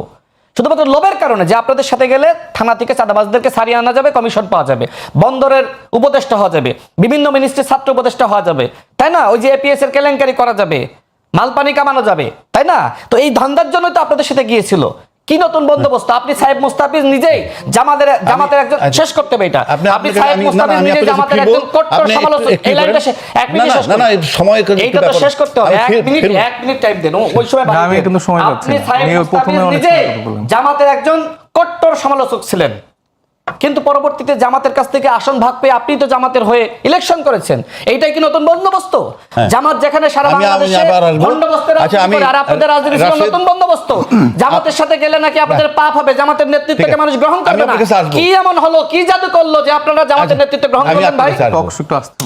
Speaker 2: শুধুমাত্র লোভের কারণে যে আপনাদের সাথে গেলে থানা থেকে চাঁদাবাজদেরকে সারিয়ে আনা যাবে, কমিশন পাওয়া যাবে, বন্দরের উপদেষ্টা হওয়া যাবে, বিভিন্ন মিনিস্ট্রির ছাত্র উপদেষ্টা হওয়া যাবে, তাই না? ওই যে এপিএস এর কেলেঙ্কারি করা যাবে, মালপানি কামানো যাবে, তাই না? তো এই ধান্দার জন্য তো আপনাদের সাথে গিয়েছিল। কি নতুন বন্দোবস্ত? আপনি সাহেব মুস্তাফিজ নিজেই জামাতের একজন, শেষ করতে হবে এটা, আপনি সাহেব মুস্তাফিজ নিজেই জামাতের একজন কট্টর সমালোচক। এই লাইনটা 1 মিনিট শেষ করুন, এইটা তো শেষ করতে হবে। 1 মিনিট টাইম দেন, ওই সময়
Speaker 3: আমি কিন্তু সময় পাচ্ছি না।
Speaker 2: আপনি সাহেব মুস্তাফিজ নিজেই জামাতের একজন কট্টর সমালোচক ছিলেন,
Speaker 4: কিন্তু পরবর্তীতে জামাতের কাছ থেকে আসন ভাগ পেয়ে আপনি তো জামাতের হয়ে ইলেকশন করেছেন। এইটাই কি নতুন বন্দোবস্ত? জামাত যেখানে সারা বাংলাদেশে বন্দোবস্তের রাজনীতি করে, আর আপনাদের রাজনীতি ছিল নতুন বন্দোবস্ত। জামাতের সাথে গেলে নাকি আপনাদের পাপ হবে, জামাতের নেতৃত্বকে মানুষ গ্রহণ করবে না। কি এমন হলো, কি জাদু করলো যে আপনারা জামাতের নেতৃত্ব গ্রহণ করলেন ভাই?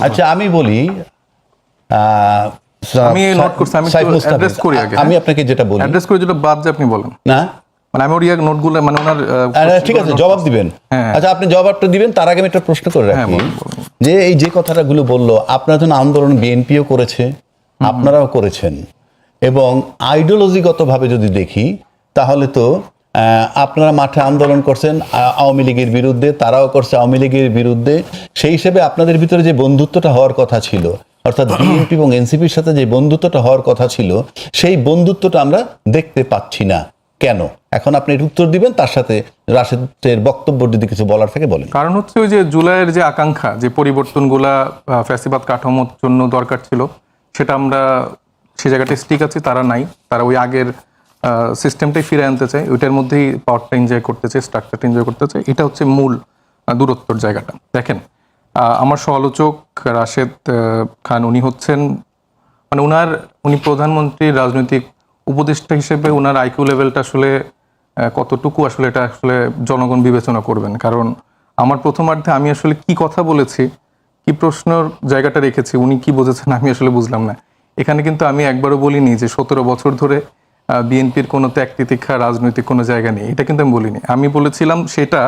Speaker 1: আচ্ছা আমি বলি,
Speaker 3: আমি নোট করছি, আমি অ্যাড্রেস করি আগে।
Speaker 1: আমি আপনাকে যেটা বলি,
Speaker 3: অ্যাড্রেস করে যেটা বাদ যে আপনি বলেন
Speaker 1: না,
Speaker 3: মানে আমি ওর নোটগুলো মানে ওনার
Speaker 1: ঠিক আছে জবাব দিবেন। আচ্ছা আপনি জবাবটা দিবেন, তার আগে আমি একটা প্রশ্ন করে রাখি যে এই যে কথাটাগুলো বললো, আপনার জন্য আন্দোলন বিএনপিও করেছে, আপনারাও করেছেন, এবং আইডিওলজিগতভাবে যদি দেখি তাহলে তো আপনারা মাঠে আন্দোলন করছেন আওয়ামী লীগের বিরুদ্ধে, তারাও করছে আওয়ামী লীগের বিরুদ্ধে। সেই হিসেবে আপনাদের ভিতরে যে বন্ধুত্বটা হওয়ার কথা ছিল, অর্থাৎ বিএনপি এবং এনসিপির সাথে যে বন্ধুত্বটা হওয়ার কথা ছিল, সেই বন্ধুত্বটা আমরা দেখতে পাচ্ছি না কেন? এখন আপনি এর উত্তর দিবেন, তার সাথে রাশেদের বক্তব্য যদি কিছু বলার থাকে বলেন।
Speaker 3: কারণ হচ্ছে ওই যে জুলাইয়ের যে আকাঙ্ক্ষা, যে পরিবর্তনগুলা ফ্যাসিবাদ কাঠামোর জন্য দরকার ছিল, সেটা আমরা সেই জায়গাটা স্টিক আছি, তারা নাই। তারা ওই আগের সিস্টেমটাই ফিরে আনতে চায়, ওইটার মধ্যেই পাওয়ারটা এনজয় করতে চায়, স্ট্রাকচারটা এনজয় করতে চায়। এটা হচ্ছে মূল দূরত্বর জায়গাটা। দেখেন, আমার সমালোচক রাশেদ খান, উনি হচ্ছেন মানে উনি প্রধানমন্ত্রীর রাজনৈতিক উপদেষ্টা হিসেবে ওনার আইকিউ লেভেলটা আসলে কতটুকু আসলে এটা আসলে জনগণ বিবেচনা করবেন। কারণ আমার প্রথমার্ধে আমি আসলে কি কথা বলেছি, কি প্রশ্নের জায়গাটা রেখেছি, উনি কি বুঝেছেন আমি আসলে বুঝলাম না। এখানে কিন্তু আমি একবারও বলিনি যে 17 বছর ধরে বিএনপির কোনো ত্যাগ তিতিক্ষা রাজনৈতিক কোনো জায়গা নেই, এটা কিন্তু আমি বলিনি। আমি বলেছিলাম সেটা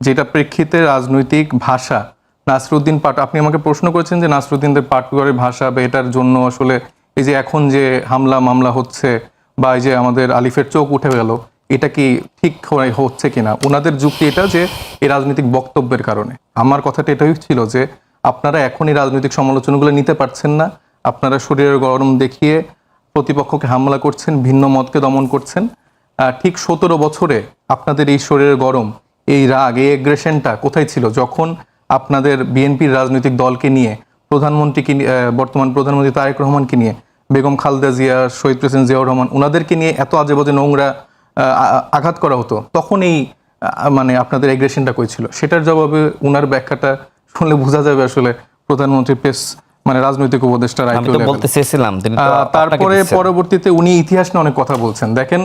Speaker 3: যেটা প্রেক্ষিতে রাজনৈতিক ভাষা, নাসরুদ্দিন পাট, আপনি আমাকে প্রশ্ন করেছেন যে নাসরুদ্দিনদের পাটকুয়ারের ভাষা বা এটার জন্য আসলে এই যে এখন যে হামলা মামলা হচ্ছে বা এই যে আমাদের আলিফের চোখ উঠে গেল, এটা কি ঠিক হচ্ছে কিনা? ওনাদের যুক্তি এটা যে এই রাজনৈতিক বক্তব্যের কারণে। আমার কথাটা এটাই ছিল যে আপনারা এখন এই রাজনৈতিক সমালোচনাগুলো নিতে পারছেন না, আপনারা শরীরের গরম দেখিয়ে প্রতিপক্ষকে হামলা করছেন, ভিন্ন মতকে দমন করছেন। ঠিক 17 বছরে আপনাদের এই শরীরের গরম, এই রাগ, এই এগ্রেশনটা কোথায় ছিল যখন আপনাদের বিএনপির রাজনৈতিক দলকে নিয়ে, প্রধানমন্ত্রীকে, বর্তমান প্রধানমন্ত্রী তারেক রহমানকে নিয়ে, বেগম খালেদা জিয়া, শহীদ প্রেসিডেন্ট জিয়াউর রহমান, ওনাদেরকে নিয়ে এত আজে বাজে নোংরা আঘাত করা হতো, তখন এই মানে আপনাদের এগ্রেশনটা কই ছিল? সেটার জবাবে উনার ব্যাখ্যাটা শুনলে বোঝা যাবে আসলে প্রধানমন্ত্রী পেশ মানে রাজনৈতিক উপদেষ্টার
Speaker 2: বলতে চেয়েছিলাম।
Speaker 3: তারপরে পরবর্তীতে উনি ইতিহাস নিয়ে অনেক কথা বলছেন। দেখেন,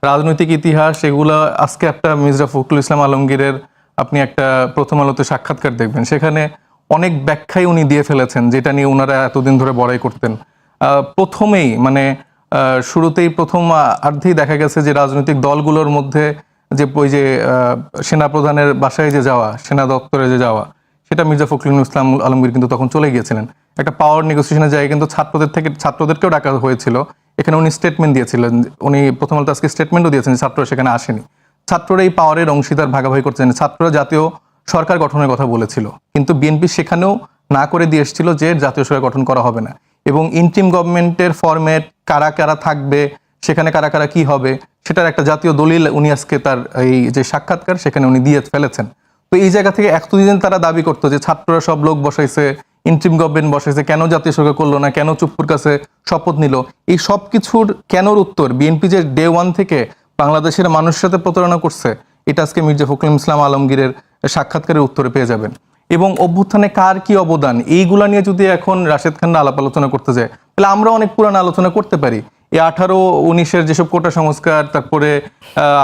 Speaker 3: রাজনৈতিক ইতিহাস এগুলা আজকে একটা মির্জা ফখরুল ইসলাম আলমগীরের আপনি একটা প্রথম আলোতে সাক্ষাৎকার দেখবেন, সেখানে অনেক ব্যাখ্যাই উনি দিয়ে ফেলেছেন যেটা নিয়ে ওনারা এতদিন ধরে বড়াই করতেন। প্রথমেই মানে শুরুতেই প্রথম অর্ধেই দেখা গেছে যে রাজনৈতিক দলগুলোর মধ্যে যে ওই যে সেনাপ্রধানের বাসায় যে যাওয়া, সেনা দপ্তরে যে যাওয়া, সেটা মির্জা ফখরুল ইসলাম আলমগীর কিন্তু তখন চলে গিয়েছিলেন। একটা পাওয়ার নেগোসিয়েশনের জায়গায় কিন্তু ছাত্রদেরকেও ডাকা হয়েছিল। এখানে উনি স্টেটমেন্ট দিয়েছিলেন, উনি প্রথম আলোতে আজকে স্টেটমেন্টও দিয়েছেন, ছাত্ররা সেখানে আসেনি। ছাত্ররা এই পাওয়ারের অংশীদার ভাগাভাগি করছেন। ছাত্ররা জাতীয় সরকার গঠনের কথা বলেছিল, কিন্তু বিএনপি সেখানেও না করে দিয়ে এসেছিল যে জাতীয় সরকার গঠন করা হবে না, এবং ইন্টিম গভর্নমেন্টের ফরম্যাট, কারা কারা থাকবে, সেখানে কারা কারা কি হবে, সেটার একটা জাতীয় দলিল উনি আজকে তার এই যে সাক্ষাৎকার সেখানে উনি দিয়ে ফেলেছেন। তো এই জায়গা থেকে এতদিন তারা দাবি করতো যে ছাত্ররা সব লোক বসাইছে, ইন্টিম গভর্নমেন্ট বসাইছে, কেন জাতীয় সরকার করলো না, কেন চুপ্পুর কাছে শপথ নিল, এই সব কিছুর কেনর উত্তর বিএনপি যে ডে ওয়ান থেকে বাংলাদেশের মানুষের সাথে প্রতারণা করছে, এটা আজকে মির্জা ফখরুল ইসলাম আলমগীরের সাক্ষাৎকারের উত্তরে পেয়ে যাবেন। এবং অভ্যুত্থানে কার কি অবদান, এইগুলা নিয়ে যদি এখন রাশেদ খান আলাপ আলোচনা করতে যায়, তাহলে আমরা অনেক পুরানো আলোচনা করতে পারি। এই 18-19-এর যেসব কোটা সংস্কার, তারপরে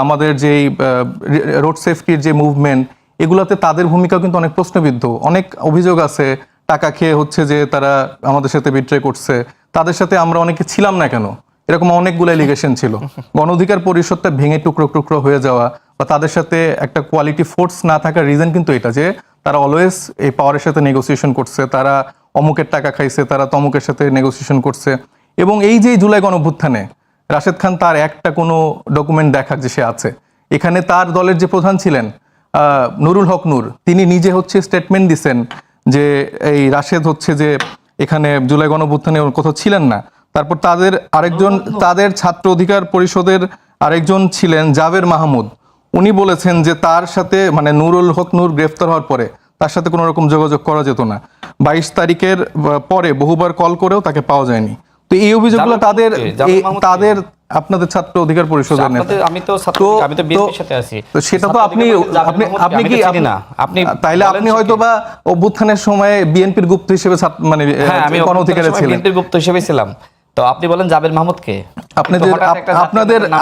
Speaker 3: আমাদের যেই রোড সেফটির যে মুভমেন্ট, এগুলাতে তাদের ভূমিকাও কিন্তু অনেক প্রশ্নবিদ্ধ। অনেক অভিযোগ আছে টাকা খেয়ে হচ্ছে যে তারা আমাদের সাথে বিট্রে করছে, তাদের সাথে আমরা অনেকে ছিলাম না কেন, এরকম অনেকগুলো এলিগেশন ছিল। গণ অধিকার পরিষদটা ভেঙে টুকরো টুকরো হয়ে যাওয়া বা তাদের সাথে একটা কোয়ালিটি ফোর্স না থাকার রিজন কিন্তু এটা যে তারা অলওয়েজ এই পাওয়ারের সাথে নেগোসিয়েশন করছে, তারা অমুকের টাকা খাইছে, তারা তমুকের সাথে নেগোসিয়েশন করছে। এবং এই যে জুলাই গণঅভ্যুত্থানে রাশেদ খান তার একটা কোনো ডকুমেন্ট দেখার যে সে আছে, এখানে তার দলের যে প্রধান ছিলেন নুরুল হক নূর, তিনি নিজে হচ্ছে স্টেটমেন্ট দিছেন যে এই রাশেদ হচ্ছে যে এখানে জুলাই গণঅভ্যুত্থানে কোথাও ছিলেন না। তারপর তাদের আরেকজন, তাদের ছাত্র অধিকার পরিষদের আরেকজন ছিলেন জাবের মাহমুদ, উনি বলেছেন যে তার সাথে মানে নুরুল হক নূর গ্রেফতার হওয়ার পরে তার সাথে কোনো রকম যোগাযোগ করা যেত না, 22 তারিখের পরে বহুবার কল করেও তাকে পাওয়া যায়নি। তো এই অভিযোগগুলো তাদের আপনাদের ছাত্র অধিকার পরিষদের নেতা।
Speaker 2: আমি তো বিএনপির সাথে আছি।
Speaker 3: তো সেটা তো আপনি কি
Speaker 2: না, আপনি
Speaker 3: তাইলে আপনি হয়তো বা অভ্যুত্থানের সময় বিএনপির গুপ্ত হিসেবে মানে
Speaker 2: আমি
Speaker 3: গণ অধিকারে ছিলেন,
Speaker 2: বিএনপির গুপ্ত হিসেবে ছিলাম। তো আপনি বলেন জাবের মাহমুদকে,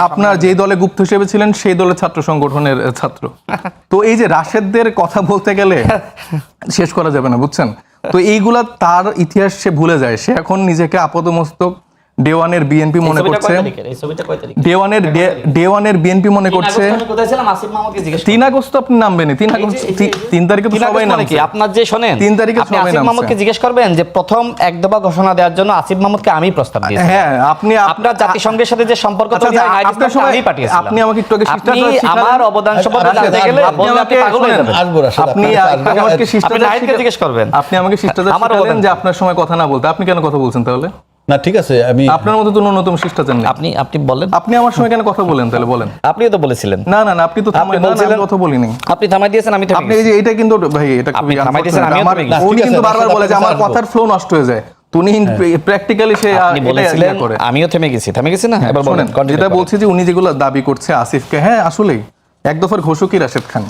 Speaker 3: আপনার যেই দলে গুপ্ত হিসেবে ছিলেন সেই দলের ছাত্র সংগঠনের ছাত্র। তো এই যে রাশেদদের কথা বলতে গেলে শেষ করা যাবে না, বুঝছেন? তো এইগুলা তার ইতিহাস সে ভুলে যায়। সে এখন নিজেকে আপাতমস্তক ডে-ওয়ানের বিএনপি মনে করছে, ডে-ওয়ানের বিএনপি মনে করছে। 3 আগস্ট আপনি নামবেন, 3 তারিখে তো সবাই নামছে।
Speaker 2: আপনার যে শোনেন,
Speaker 3: 3 তারিখে
Speaker 2: আপনি
Speaker 3: সবাই
Speaker 2: আসিফ
Speaker 3: নামছে।
Speaker 2: মাহমুদকে জিজ্ঞেস করবেন যে প্রথম এক দফা ঘোষণা দেওয়ার জন্য আসিফ মাহমুদকে আমি প্রস্তাব দিয়েছি।
Speaker 3: হ্যাঁ, আপনি
Speaker 2: আপনার জাতিসংঘের সাথে যে সম্পর্ক তৈরি হয়
Speaker 3: আপনার সময়
Speaker 2: আমি পাঠিয়েছিলাম।
Speaker 3: আপনি আমাকে একটু আগে শিষ্টাচার
Speaker 2: আপনি আমার অবদান সম্পর্কে জানতে গেলে বললে আপনি পাগল হয়ে যাবেন।
Speaker 3: আপনি আমাকে শিষ্টাচার
Speaker 2: জিজ্ঞেস করবেন,
Speaker 3: আপনি আমাকে শিষ্টাচার শিখালেন যে আপনার সময় কথা না বলতে। আপনি কেন কথা বলছেন তাহলে?
Speaker 1: না ঠিক আছে, আমি
Speaker 3: আপনার মতো তো ন্যূনতম শিষ্টাচার নেই।
Speaker 2: আপনি বলেন,
Speaker 3: আপনি আমার সময় কেন কথা বলেন তাহলে বলেন?
Speaker 2: আপনিও তো বলেছিলেন।
Speaker 3: না না না, আপনি তো থামাই বলছিলেন, কথা বলিনি।
Speaker 2: আপনি থামাই দিয়েছেন, আমি
Speaker 3: আপনি এই যে এটা কিন্তু ভাই, এটা
Speaker 2: আপনি
Speaker 3: খুবই
Speaker 2: থামাই দিয়েছেন, আমি
Speaker 3: উনি কিন্তু বারবার বলে যে আমার কথার ফ্লো নষ্ট হয়ে যায়। উনি প্র্যাকটিক্যালি সে
Speaker 2: আপনি বলেছিলেন, আমিও থেমে গেছি না। এবার বলেন,
Speaker 3: যেটা বলছি যে উনি যেগুলো দাবি করছে আসিফকে, হ্যাঁ আসলেই এক দফার ঘোষকই রাশেদ খান,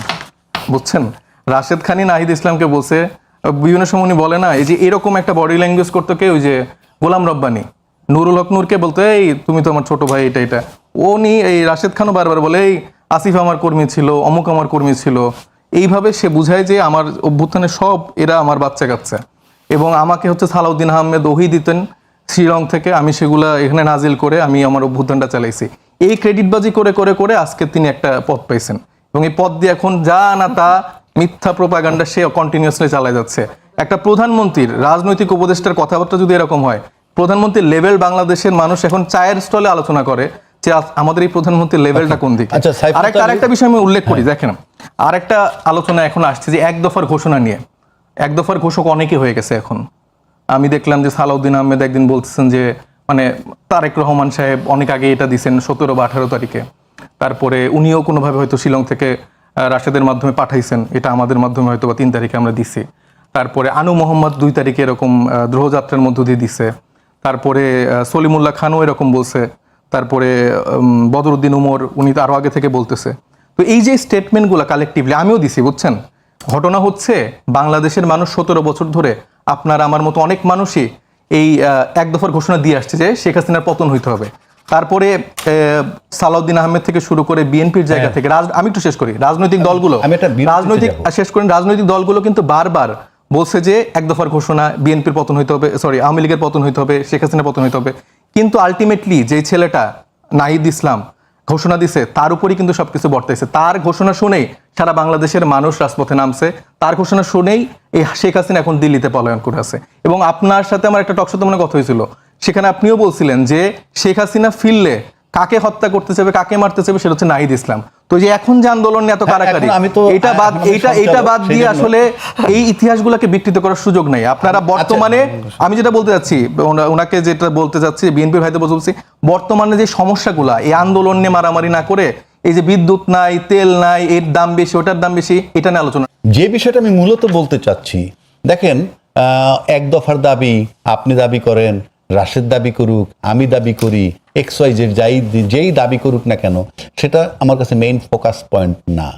Speaker 3: বুঝছেন? রাশেদ খানই নাহিদ ইসলামকে বলছে, বিভিন্ন সময় উনি বলে না এই যে এরকম একটা বডি ল্যাঙ্গুয়েজ করতো কে, ওই যে গোলাম রব্বানী নুরুল হক নূরকে বলতো এই তুমি তো আমার ছোট ভাই, এটা উনি এই রাশেদ খানও বারবার বলে এই আসিফ আমার কর্মী ছিল, অমুক আমার কর্মী ছিল। এইভাবে সে বুঝায় যে আমার অভ্যুত্থানে সব এরা আমার বাচ্চা কাচ্চা। এবং আমাকে হচ্ছে সালাউদ্দিন আহমেদ ওহি দিতেন শ্রীলং থেকে, আমি সেগুলা এখানে নাজিল করে আমি আমার অভ্যুত্থানটা চালাইছি। এই ক্রেডিটবাজি করে করে করে আজকে তিনি একটা পদ পাইছেন, এবং এই পদ দিয়ে এখন যা না তা মিথ্যা প্রোপাগান্ডা সে কন্টিনিউয়াসলি চালায় যাচ্ছে। একটা প্রধানমন্ত্রীর রাজনৈতিক উপদেষ্টার কথাবার্তা যদি এরকম হয়, প্রধানমন্ত্রীর লেভেল বাংলাদেশের মানুষ এখন চায়ের স্টলে আলোচনা করে যে আমাদের এই প্রধানমন্ত্রীর লেভেলটা কোন দিকে। আরেকটা বিষয় আমি উল্লেখ করি, দেখেন আরেকটা আলোচনা এখন আসছে যে এক দফার ঘোষণা নিয়ে। এক দফার ঘোষক অনেকে হয়ে গেছে এখন। আমি দেখলাম যে সালাউদ্দিন আহমেদ একদিন বলতেছেন যে মানে তারেক রহমান সাহেব অনেক আগে এটা দিচ্ছেন 17 বা 18 তারিখে, তারপরে উনিও কোনোভাবে হয়তো শিলং থেকে রাশেদের মাধ্যমে পাঠাইছেন, এটা আমাদের মাধ্যমে হয়তো বা 3 তারিখে আমরা দিছি। তারপরে আনু মোহাম্মদ 2 তারিখে এরকম দ্রোহযাত্রার মধ্য দিয়ে দিছে। তারপরে সলিমুল্লাহ খানও এরকম বলছে। তারপরে বদরুদ্দিন উমর উনি তো আরো আগে থেকে বলতেছে। তো এই যে স্টেটমেন্টগুলো কালেকটিভলি আমিও দিছি, বুঝছেন? ঘটনা হচ্ছে বাংলাদেশের মানুষ 17 বছর ধরে, আপনার আমার মতো অনেক মানুষই এই এক দফার ঘোষণা দিয়ে আসছে যে শেখ হাসিনার পতন হইতে হবে। তারপরে সালাউদ্দিন আহমেদ থেকে শুরু করে বিএনপির জায়গা থেকে আমি একটু শেষ করি, রাজনৈতিক দলগুলো রাজনৈতিক দলগুলো কিন্তু বারবার বলছে যে এক দফার ঘোষণা, বিএনপির পতন হইতে হবে, আওয়ামী লীগের পতন হইতে হবে, শেখ হাসিনার পতন হইতে হবে। কিন্তু আলটিমেটলি যে ছেলেটা নাহিদ ইসলাম ঘোষণা দিছে তার উপরই কিন্তু সবকিছু বর্তাইছে। তার ঘোষণা শুনেই সারা বাংলাদেশের মানুষ রাজপথে নামছে। তার ঘোষণা শুনেই এই শেখ হাসিনা এখন দিল্লিতে পলায়ন করে আছে। এবং আপনার সাথে আমার একটা টকশোতে মনে কথা হয়েছিল, সেখানে আপনিও বলছিলেন যে শেখ হাসিনা ফিরলে কাকে হত্যা করতে চাইবে, কাকে মারতে চাইবে, সেটা হচ্ছে নাহিদ ইসলাম। তো যে এখন যে আন্দোলন নিয়ে এত কারাকারি, এটা বাদ দিয়ে আসলে এই ইতিহাসগুলোকে বিকৃত করার সুযোগ নাই। আপনারা বর্তমানে, আমি যেটা বলতে যাচ্ছি, ওনাকে যেটা বলতে যাচ্ছি, বিএনপির ভাইতে বলছি, বর্তমানে যে সমস্যাগুলা, এই আন্দোলন নিয়ে মারামারি না করে এই যে বিদ্যুৎ নাই, তেল নাই, এর দাম বেশি, ওটার দাম বেশি, এটা নিয়ে আলোচনা।
Speaker 1: যে বিষয়টা আমি মূলত বলতে চাচ্ছি, দেখেন এক দফার দাবি আপনি দাবি করেন, রাশেদ দাবি করুক, আমি দাবি করি, XY যেই দাবি করুক না কেন, সেটা আমার কাছে মেইন ফোকাস পয়েন্ট না।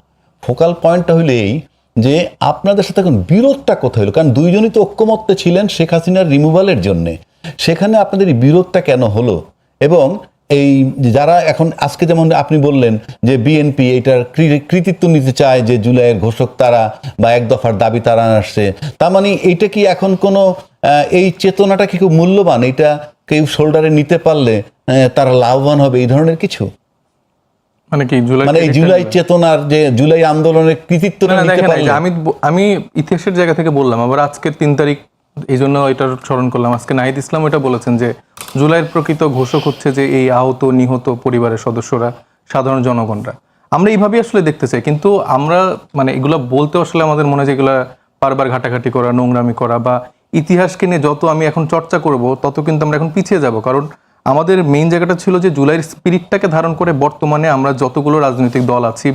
Speaker 1: ফোকাল পয়েন্টটা হলো এই যে আপনাদের সাথে এখন বিরোধটা কোথায় হলো? কারণ দুইজনই তো ঐক্যমত্যে ছিলেন শেখ হাসিনার রিমুভালের জন্যে। সেখানে আপনাদের এই বিরোধটা কেন হলো? এবং এই যারা এখন আজকে যেমন আপনি বললেন যে বিএনপি এইটার কৃতিত্ব নিতে চায়, যে জুলাইয়ের ঘোষক তারা বা এক দফার দাবি তারা আসছে, তার মানে এইটা কি এখন কোনো এই চেতনাটা কি খুব মূল্যবান? এইটা কেউ শোল্ডারে নিতে পারলে তারা লাভবান হবে, এই ধরনের কিছু?
Speaker 3: মানে কি
Speaker 1: এই জুলাই চেতনার, যে জুলাই আন্দোলনের কৃতিত্ব নিতে পারলে?
Speaker 3: আমি ইতিহাসের জায়গা থেকে বললাম, আবার আজকের 3 তারিখ এই জন্য এটার স্মরণ করলাম। আজকে নাহিদ ইসলাম এটা বলেছেন যে জুলাইয়ের প্রকৃত ঘোষক হচ্ছে যে এই আহত নিহত পরিবারের সদস্যরা, সাধারণ জনগণরা। আমরা এইভাবেই আসলে দেখতে চাই, কিন্তু আমরা মানে এগুলো বলতে আসলে আমাদের মনে হয় যে এগুলো বারবার ঘাটাঘাটি করা, নোংরামি করা, বা ইতিহাসকে নিয়ে যত আমি এখন চর্চা করব তত কিন্তু আমরা এখন পিছিয়ে যাব। কারণ আমাদের মেইন জায়গাটা ছিল যে জুলাইয়ের স্পিরিটটাকে ধারণ করে বর্তমানে আমরা যতগুলো রাজনৈতিক দল আছি,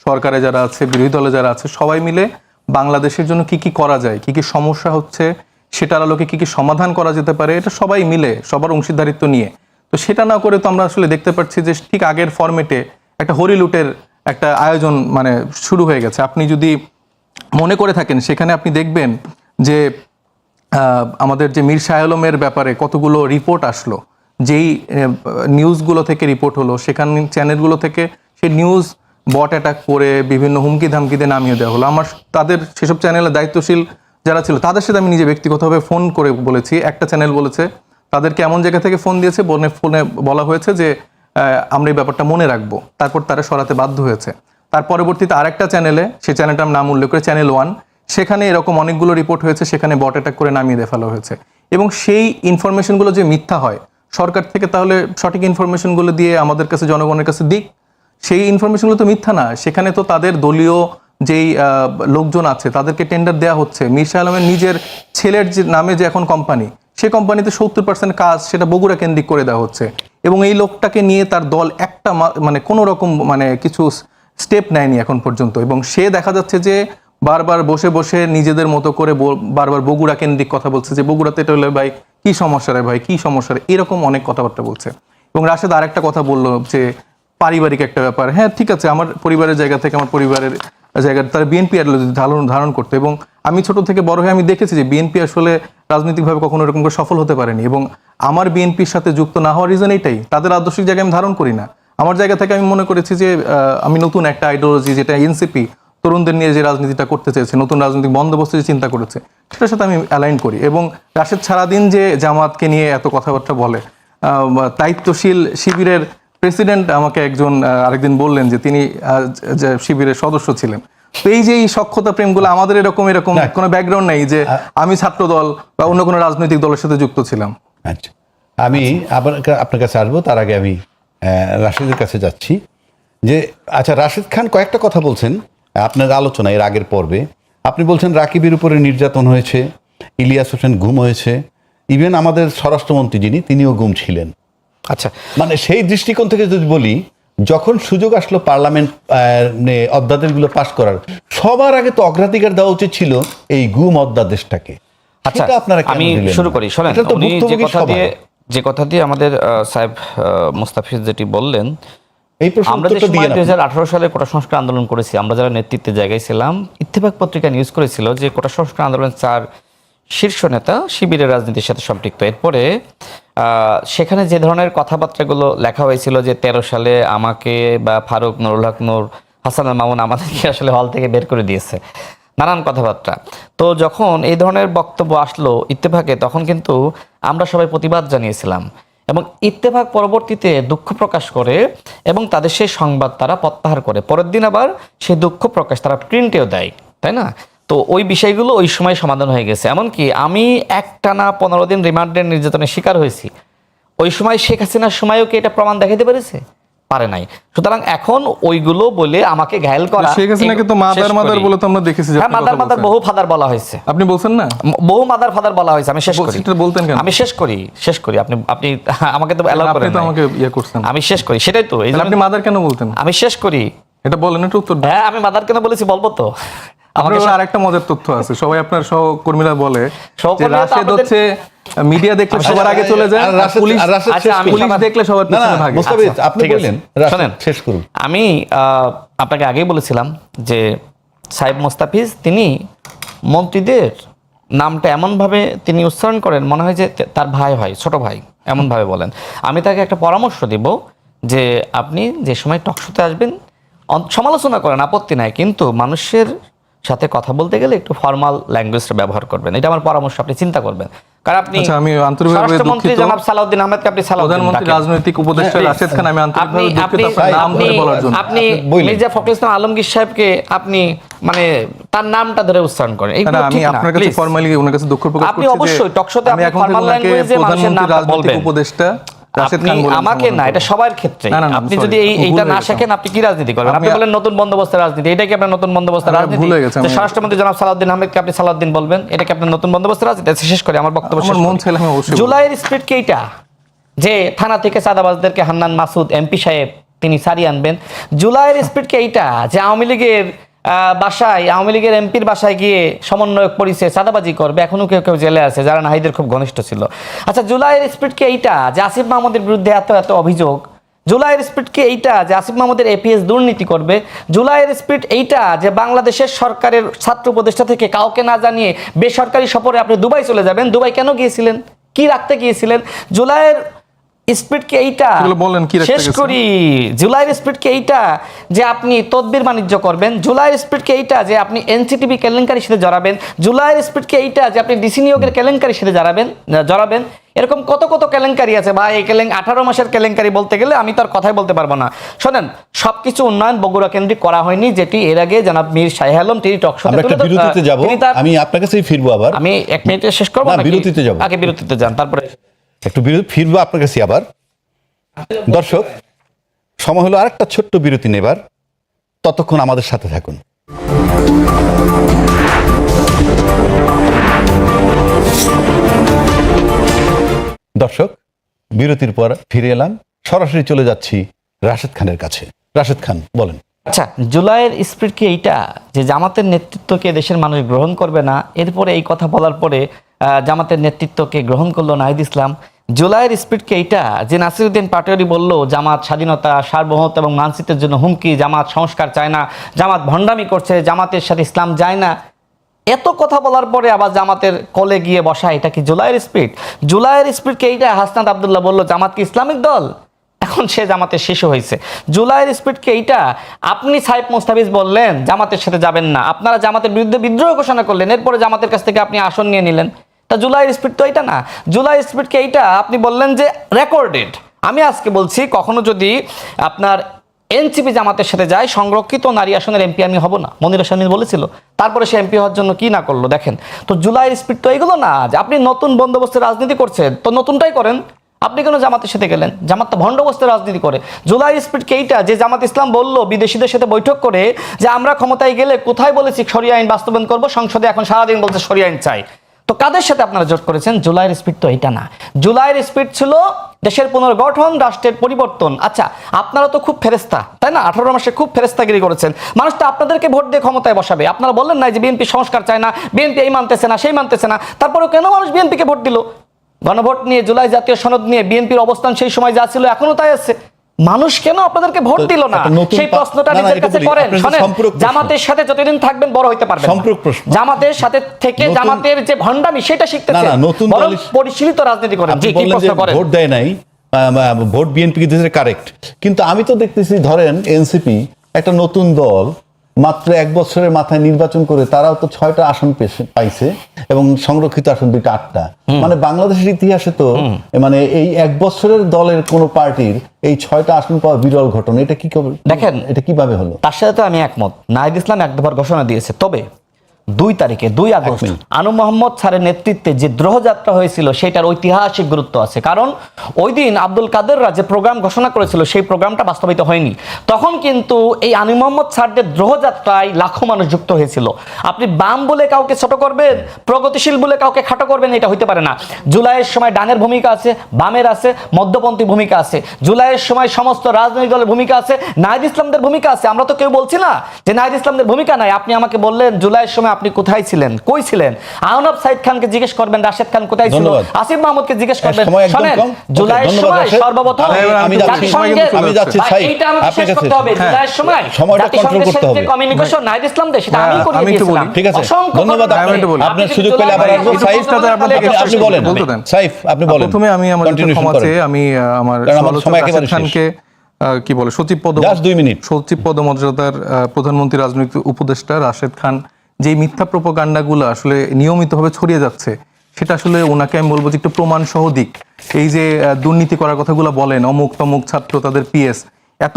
Speaker 3: সরকারে যারা আছে, বিরোধী দলে যারা আছে, সবাই মিলে বাংলাদেশের জন্য কি কি করা যায়, কি কি সমস্যা হচ্ছে সেটার আলোকে কি কি সমাধান করা যেতে পারে, এটা সবাই মিলে সবার অংশীদারিত্ব নিয়ে। তো তো সেটা না করে তো আমরা আসলে দেখতে পাচ্ছি যে ঠিক আগের ফরম্যাটে একটা হরিলুটের একটা আয়োজন মানে শুরু হয়ে গেছে। আপনি যদি মনে করে থাকেন সেখানে আপনি দেখবেন যে আমাদের যে মীর শাহ আলমের ব্যাপারে কতগুলো রিপোর্ট আসলো, যেই নিউজগুলো থেকে রিপোর্ট হলো সেখানে চ্যানেলগুলো থেকে সেই নিউজ বট অ্যাটাক করে বিভিন্ন হুমকি ধামকিতে নামিয়ে দেওয়া হলো। আমার তাদের সেসব চ্যানেলের দায়িত্বশীল যারা ছিল তাদের সাথে আমি নিজে ব্যক্তিগতভাবে ফোন করে বলেছি। একটা চ্যানেল বলেছে তাদেরকে এমন জায়গা থেকে ফোন দিয়েছে, ফোনে বলা হয়েছে যে আমরা এই ব্যাপারটা মনে রাখবো, তারপর তারা সরাতে বাধ্য হয়েছে। তার পরবর্তীতে আরেকটা চ্যানেলে, সেই চ্যানেলটার নাম উল্লেখ করে চ্যানেল 1, সেখানে এরকম অনেকগুলো রিপোর্ট হয়েছে, সেখানে বট অ্যাটাক করে নামিয়ে দিয়ে ফেলা হয়েছে। এবং সেই ইনফরমেশনগুলো যে মিথ্যা হয়, সরকার থেকে তাহলে সঠিক ইনফরমেশনগুলো দিয়ে আমাদের কাছে জনগণের কাছে দিক। সেই ইনফরমেশনগুলো তো মিথ্যা না, সেখানে তো তাদের দলীয় যেই লোকজন আছে তাদেরকে টেন্ডার দেওয়া হচ্ছে। মীর শাহ আলমের নিজের ছেলের যে নামে যে এখন কোম্পানি, সেই কোম্পানিতে 70% কাজ সেটা বগুড়া কেন্দ্রিক করে দেওয়া হচ্ছে। এবং এই লোকটাকে নিয়ে তার দল একটা মানে কোনো রকম মানে কিছু স্টেপ নেয়নি এখন পর্যন্ত। এবং সে দেখা যাচ্ছে যে বারবার বসে বসে নিজেদের মতো করে বারবার বগুড়া কেন্দ্রিক কথা বলছে, যে বগুড়াতে এটা হলে ভাই কি সমস্যা রে ভাই, কি সমস্যা রে, এরকম অনেক কথাবার্তা বলছে। এবং রাশেদ আরেকটা কথা বললো যে পারিবারিক একটা ব্যাপার। হ্যাঁ ঠিক আছে, আমার পরিবারের জায়গা থেকে, আমার পরিবারের জায়গা তারা বিএনপি ধারণ করতো। এবং আমি ছোট থেকে বড় হয়ে আমি দেখেছি যে বিএনপি আসলে রাজনৈতিকভাবে কখনো এরকম করে সফল হতে পারেনি। এবং আমার বিএনপির সাথে যুক্ত না হওয়ার রিজন এইটাই, তাদের আদর্শিক জায়গায় আমি ধারণ করি না। আমার জায়গা থেকে আমি মনে করেছি যে আমি নতুন একটা আইডিওলজি, যেটা এনসিপি তরুণদের নিয়ে যে রাজনীতিটা করতে চেয়েছে, নতুন রাজনৈতিক বন্দোবস্ত যে চিন্তা করেছে, সেটার সাথে আমি অ্যালাইন করি। এবং রাশেদ সারাদিন যে জামাতকে নিয়ে এত কথাবার্তা বলে, দায়িত্বশীল শিবিরের প্রেসিডেন্ট আমাকে একজন আরেকদিন বললেন যে তিনি শিবিরের সদস্য ছিলেন। তো এই যে এই সখ্যতা প্রেমগুলো, আমাদের এরকম কোনো ব্যাকগ্রাউন্ড নেই যে আমি ছাত্র দল বা অন্য কোনো রাজনৈতিক দলের সাথে যুক্ত ছিলাম।
Speaker 1: আচ্ছা, আমি আবার আপনার কাছে আসবো, তার আগে আমি রাশেদের কাছে যাচ্ছি। যে আচ্ছা, রাশেদ খান কয়েকটা কথা বলছেন আপনার আলোচনা এর আগের পর্বে। আপনি বলছেন রাকিবের উপরে নির্যাতন হয়েছে, ইলিয়াস হোসেন গুম হয়েছে, ইভেন আমাদের স্বরাষ্ট্রমন্ত্রী যিনি তিনিও গুম ছিলেন।
Speaker 2: আচ্ছা,
Speaker 1: মানে সেই দৃষ্টিকোণ থেকে যদি বলি, যখন সুযোগ আসলো পার্লামেন্ট অধ্যাদেশগুলো পাশ করার, সবার আগে তো অগ্রাধিকার দেওয়া উচিত ছিল এই গুম অধ্যাদেশটাকে।
Speaker 2: আচ্ছা
Speaker 1: সেটা আপনারা কেন
Speaker 2: আমি
Speaker 1: দিলেন না?
Speaker 2: শুরু করি। শোনেন,
Speaker 1: এটা তো
Speaker 2: উনি
Speaker 1: ভুক্তভোগী
Speaker 2: যে কথা দিয়ে আমাদের সাহেব মুস্তাফিজ যেটি বললেন,
Speaker 1: এই প্রশ্ন
Speaker 2: আমরা যে
Speaker 1: উত্তরটা
Speaker 2: সময়
Speaker 1: দিয়ে না।
Speaker 2: 2018 সালে কোটা সংস্কার আন্দোলন করেছি, আমরা যারা নেতৃত্বের জায়গায় ছিলাম, ইত্তেফাক পত্রিকা নিউজ করেছিল যে কোটা সংস্কার আন্দোলনের 4 শীর্ষ নেতা শিবিরের রাজনীতির সাথে সম্পৃক্ত। এরপরে সেখানে যে ধরনের কথাবার্তাগুলো লেখা হয়েছিল যে 13 সালে আমাকে বা ফারুক, নুরুল হক নূর, হাসান আল মামুন আমাদেরকে আসলে হল থেকে বের করে দিয়েছে, নানান কথাবার্তা। তো যখন এই ধরনের বক্তব্য আসলো ইত্তেফাকে, তখন কিন্তু আমরা সবাই প্রতিবাদ জানিয়েছিলাম। এবং ইত্তেফাক পরবর্তীতে দুঃখ প্রকাশ করে এবং তাদের সেই সংবাদ তারা প্রত্যাহার করে। পরের দিন আবার সেই দুঃখ প্রকাশ তারা প্রিন্টেও দেয়, তাই না? তো ওই বিষয়গুলো ওই সময় সমাধান হয়ে গেছে। এমনকি আমি একটানা 15 দিন রিমান্ডের নির্যাতনের শিকার হয়েছি। ওই সময় শেখ হাসিনার সময়ও কি এটা প্রমাণ দেখাতে পেরেছে? পারে নাই। সুতরাং এখন ওইগুলো বলে আমাকে ঘায়েল করা,
Speaker 3: শেখ হাসিনাকে তো মাদার বলে তো আমরা দেখেছি।
Speaker 2: হ্যাঁ, মাদার বহু ফাদার বলা হয়েছে।
Speaker 3: আপনি বলছেন না,
Speaker 2: বহু মাদার ফাদার বলা হয়েছে। আমি শেষ করি,
Speaker 3: বলতেন কেন?
Speaker 2: আমি শেষ করি। আপনি আমাকে তো অ্যালাউ করেন,
Speaker 3: আপনি তো আমাকে করছেন।
Speaker 2: আমি শেষ করি, সেটাই তো।
Speaker 3: আপনি মাদার কেন বলতেন?
Speaker 2: আমি শেষ করি,
Speaker 3: এটা বলেন, একটু উত্তর।
Speaker 2: হ্যাঁ, আমি মাদার কেন বলেছি বলবো তো।
Speaker 3: আমাকে আরেকটা মজার তথ্য আছে, সবাই আপনার সহকর্মীরা বলে যে রাশেদ হচ্ছে মিডিয়া দেখলে সবার আগে চলে যায়, পুলিশ দেখলে সবার পিছনে ভাগে।
Speaker 1: মুস্তাফিজ, আপনি বললেন,
Speaker 2: শুনেন,
Speaker 1: শেষ করুন।
Speaker 2: আমি আপনাকে আগেই বলেছিলাম যে সাহেব মুস্তাফিজ তিনি মন্ত্রীদের নামটা এমনভাবে তিনি উচ্চারণ করেন, মনে হয় যে তার ভাই হয়, ছোট ভাই, এমনভাবে বলেন। আমি তাকে একটা পরামর্শ দিব যে আপনি যে সময় টকশোতে আসবেন, সমালোচনা করেন, আপত্তি নাই, কিন্তু মানুষের সাথে কথা বলতে গেলে একটু ফর্মাল ল্যাঙ্গুয়েজটা ব্যবহার করবেন। এটা আমার পরামর্শ, আপনি চিন্তা করবেন। কারণ আপনি
Speaker 3: আমি আন্তরিকভাবে
Speaker 2: স্বরাষ্ট্রমন্ত্রী জনাব সালাউদ্দিন আহমেদকে আপনি
Speaker 3: প্রধানমন্ত্রী রাজনৈতিক উপদেষ্টা রাশেদ খান, আমি আন্তরিকভাবে দুঃখিত আপনার নাম ধরে বলার জন্য।
Speaker 2: আপনি মির্জা ফখরুল ইসলাম আলমগীর সাহেবকে আপনি মানে তার নামটা ধরে উচ্চারণ করেন, এইগুলো ঠিক না।
Speaker 3: আমি আপনার কাছে ফর্মালি ওনার কাছে দুঃখ প্রকাশ করছি।
Speaker 2: আপনি অবশ্যই টকশোতে
Speaker 3: আমি এখন
Speaker 2: ফর্মাল ল্যাঙ্গুয়েজে মানুষের নাম বলবেন।
Speaker 3: উপদেষ্টা
Speaker 2: আপনি আমাকে না, এটা সবার ক্ষেত্রে। আপনি যদি এইটা না শেখেন, আপনি কি রাজনীতি করবেন? আপনি বলেন নতুন বন্দোবস্তের রাজনীতি, এটা কি আপনার নতুন বন্দোবস্তের রাজনীতি? স্বরাষ্ট্রমন্ত্রী জনাব সালাউদ্দিন আহমেদকে আপনি সালাউদ্দিন বলবেন, এটা কি আপনার নতুন বন্দোবস্তের রাজনীতি? শেষ করে আমার বক্তব্য শেষ করি। জুলাইয়ের স্পিরিট কি এইটা যে থানা থেকে চাঁদাবাজদেরকে হান্নান মাসুদ এমপি সাহেব তিনি সারিয়ে আনবেন? জুলাইয়ের স্পিরিট কি এইটা যে আওয়ামী লীগের
Speaker 4: বাসায় আওয়ামী লীগের এমপির বাসায় গিয়ে সমন্বয়ক পরিচয় চাঁদাবাজি করবে, এখনো কেউ কেউ জেলে আছে যারা নাহিদের খুব ঘনিষ্ঠ ছিল। আচ্ছা, জুলাইয়ের স্পিড কি এইটা যে আসিফ মাহমুদের বিরুদ্ধে এত এত অভিযোগ? জুলাইয়ের স্পিড কি এইটা যে আসিফ মাহমুদের এপিএস দুর্নীতি করবে? জুলাইয়ের স্পিড এইটা যে বাংলাদেশের সরকারের ছাত্র উপদেষ্টা থেকে কাউকে না জানিয়ে বেসরকারি সফরে আপনি দুবাই চলে যাবেন? দুবাই কেন গিয়েছিলেন? কি রাখতে গিয়েছিলেন? জুলাইয়ের স্পিড কি এইটা? শেষ করি। জুলাইয়ের স্পিড কি এইটা যে আপনি তদবির বাণিজ্য করবেন? জুলাইয়ের স্পিড কি এইটা যে আপনি এনসিটিভি কেলেঙ্কারির সাথে জড়াবেন? জুলাইয়ের স্পিড কি এইটা যে আপনি ডিসি নিয়োগের কেলেঙ্কারির সাথে জড়াবেন? এরকম কত কত কেলেঙ্কারি আছে ভাই। এই 18 মাসের কেলেঙ্কারি বলতে গেলে আমি তার কথাই বলতে পারবো না। শোনেন, সবকিছু উন্নয়ন বগুড়া কেন্দ্রিক করা হয়নি, যেটি এর আগে জনাব মীর শাহ আলম তিনি টক শোতে
Speaker 1: বিরতিতে যাব। আমি আপনার কাছেই ফিরবো আবার।
Speaker 4: আমি 1 মিনিটে শেষ করব না,
Speaker 1: বিরতিতে যাব।
Speaker 4: আগে বিরতিতে যান, তারপরে
Speaker 1: একটু বিরতি ফিরবো আপনার কাছে আবার। দর্শক, সময় হলো আরেকটা ছোট্ট বিরতি নেবার, ততক্ষণ আমাদের সাথে থাকুন। দর্শক, বিরতির পর ফিরে এলাম, সরাসরি চলে যাচ্ছি রাশেদ খানের কাছে। রাশেদ খান বলেন।
Speaker 4: আচ্ছা, জুলাইয়ের স্পিড কি এইটা যে জামাতের নেতৃত্বকে দেশের মানুষ গ্রহণ করবে না? এরপরে এই কথা বলার পরে জামাতের নেতৃত্বকে গ্রহণ করলো নাহিদ ইসলাম। জুলাইয়ের স্পিড কি এইটা যে নাসিরউদ্দিন পাটোয়ারি বলল জামাত স্বাধীনতা, সার্বভৌমত্ব এবং মানচিত্রের জন্য হুমকি, জামাত সংস্কার চায় না, জামাত ভণ্ডামি করছে, জামাতের সাথে ইসলাম যায় না। এত কথা বলার পরে আবার জামাতের কলে গিয়ে বসা, এটা কি জুলাইয়ের স্পিড? জুলাইয়ের স্পিড কি এইটা? হাসনাত আব্দুল্লাহ বলল জামাত কি ইসলামিক দল? এখন সে জামাতের শিশু হয়েছে। জুলাইয়ের স্পিড কি এইটা? আপনি সাইফ মুস্তাফিজ বললেন জামাতের সাথে যাবেন না, আপনারা জামাতের বিরুদ্ধে বিদ্রোহ ঘোষণা করলেন, এরপরে জামাতের কাছ থেকে আপনি আসন নিয়ে নিলেন। তা জুলাইয়ের স্পিড তো এইটা না। জুলাইয়ের স্পিড কি এইটা? আপনি বললেন যে রেকর্ডেড। আমি আজকে বলছি, কখনো যদি আপনার এনসিপি জামাতের সাথে যায়, সংরক্ষিত নারী আসনের এমপি আমি হব না, মনির শামীম বলেছিল। তারপরে সে এমপি হওয়ার জন্য কি না করলো দেখেন। তো জুলাইয়ের স্পিড তো এইগুলো না যে আপনি নতুন বন্দোবস্তের রাজনীতি করছেন, তো নতুনটাই করেন। আপনি কেন জামাতের সাথে গেলেন? জামাত তো ভণ্ডবস্তের রাজনীতি করে। জুলাই স্পিড কেইটা যে জামাত ইসলাম বলল বিদেশিদের সাথে বৈঠক করে যে আমরা ক্ষমতায় গেলে কোথায় বলেছি শরিয়া আইন বাস্তবায়ন করবো, সংসদে এখন সারাদিন বলছে শরিয়া আইন চাই। তো কাদের সাথে আপনারা জোট করেছেন? জুলাইয়ের স্পিড তো এটা না। জুলাইয়ের স্পিড ছিল দেশের পুনর্গঠন, রাষ্ট্রের পরিবর্তন। আচ্ছা, আপনারা তো খুব ফেরেস্তা, তাই না? 18 মাসে খুব ফেরেস্তাগিরি করেছেন। মানুষ তো আপনাদেরকে ভোট দিয়ে ক্ষমতায় বসাবে। আপনারা বললেন না যে বিএনপি সংস্কার চায় না, বিএনপি এই মানতেছে না, সেই মানতেছে না। তারপরেও কেন মানুষ বিএনপিকে ভোট দিল? গণভোট নিয়ে, জুলাই জাতীয় সনদ নিয়ে বিএনপির অবস্থান সেই সময় যা ছিল এখনো তাই আছে। মানুষ কেন আপনাদেরকে ভোট দিল না? সেই প্রশ্নটা নিজের কাছে করেন। শোনেন, জামাতের সাথে যতদিন থাকবেন বড় হইতে পারবেন না। জামাতের সাথে থেকে জামাতের যে ভণ্ডামি সেটা শিখতেছেন, বরং পরিশীলিত রাজনীতি করেন। জি, কি প্রশ্ন করেন?
Speaker 1: ভোট দেয় নাই, ভোট বিএনপি কে দিয়েছে, কারেক্ট। কিন্তু আমি তো দেখতেছি, ধরেন এনসিপি একটা নতুন দল, মাত্র 1 বছরের মাথায় নির্বাচন করে তারাও তো 6টা আসন পাইছে এবং সংরক্ষিত আসন 2টা, 8টা। মানে বাংলাদেশের ইতিহাসে তো মানে এই 1 বছরের দলের কোন পার্টির এই 6টা আসন পাওয়া বিরল ঘটনা। এটা কি দেখেন, এটা কিভাবে হলো?
Speaker 4: তার সাথে তো আমি একমত। নাহিদ ইসলাম এক দফার ঘোষণা দিয়েছে, তবে 2 তারিখে 2 আগস্ট আনু মোহাম্মদ স্যারের নেতৃত্বে যে দ্রোহযাত্রা হয়েছিল সেটার ঐতিহাসিক গুরুত্ব আছে। কারণ ওই দিন আব্দুল কাদেররা যে প্রোগ্রাম ঘোষণা করেছিল সেই প্রোগ্রামটা বাস্তবায়িত হয়নি। তখন কিন্তু এই আনু মোহাম্মদ স্যারদের দ্রোহযাত্রায় লাখো মানুষ যুক্ত হয়েছিল। আপনি বাম বলে কাউকে ছোট করবেন, প্রগতিশীল বলে কাউকে খাটো করবেন, এটা হইতে পারে না। জুলাইয়ের সময় ডানের ভূমিকা আছে, বামের আছে, মধ্যপন্থী ভূমিকা আছে। জুলাইয়ের সময় সমস্ত রাজনৈতিক দলের ভূমিকা আছে, নাহিদ ইসলামদের ভূমিকা আছে। আমরা তো কেউ বলছি না যে নাহিদ ইসলামদের ভূমিকা নাই। আপনি আমাকে বললেন জুলাইয়ের সময় আপনি কোথায় ছিলেন, কই ছিলেন? আহনাব সাইদ খানকে জিজ্ঞেস করবেন রাশেদ খান কোথায় ছিল, আসিফ মাহমুদকে জিজ্ঞেস করবেন। শুনেন, জুলাইয়ের সময় সর্বপ্রথম জাতিসংঘের এইটা আমাকে শেষ করতে হবে। জুলাইয়ের সময় জাতিসংঘের সাথে কমিউনিকেশন নাহিদ ইসলামদের, সেটা আমি করে দিয়েছিলাম।
Speaker 1: ঠিক আছে, ধন্যবাদ। আপনার সুযোগ পেলে আবার আসবো। সাইফ, আপনি বলেন। সাইফ, আপনি বলেন।
Speaker 3: প্রথমে আমি আমার ক্ষমা চেয়ে আমি আমার রাশেদ খানকে কি বলে সচিব পদ,
Speaker 1: 2 মিনিট
Speaker 3: সচিব পদমর্যাদার প্রধানমন্ত্রী রাজনৈতিক উপদেষ্টা রাশেদ খান যে মিথ্যা প্রোপাগান্ডাগুলো আসলে নিয়মিতভাবে ছড়িয়ে যাচ্ছে, সেটা আসলে ওনাকে আমি বলবো যে একটু প্রমাণ সহ দিক। এই যে দুর্নীতি করার কথাগুলো বলেন, অমুক তমুক ছাত্র তাদের পিএস, এত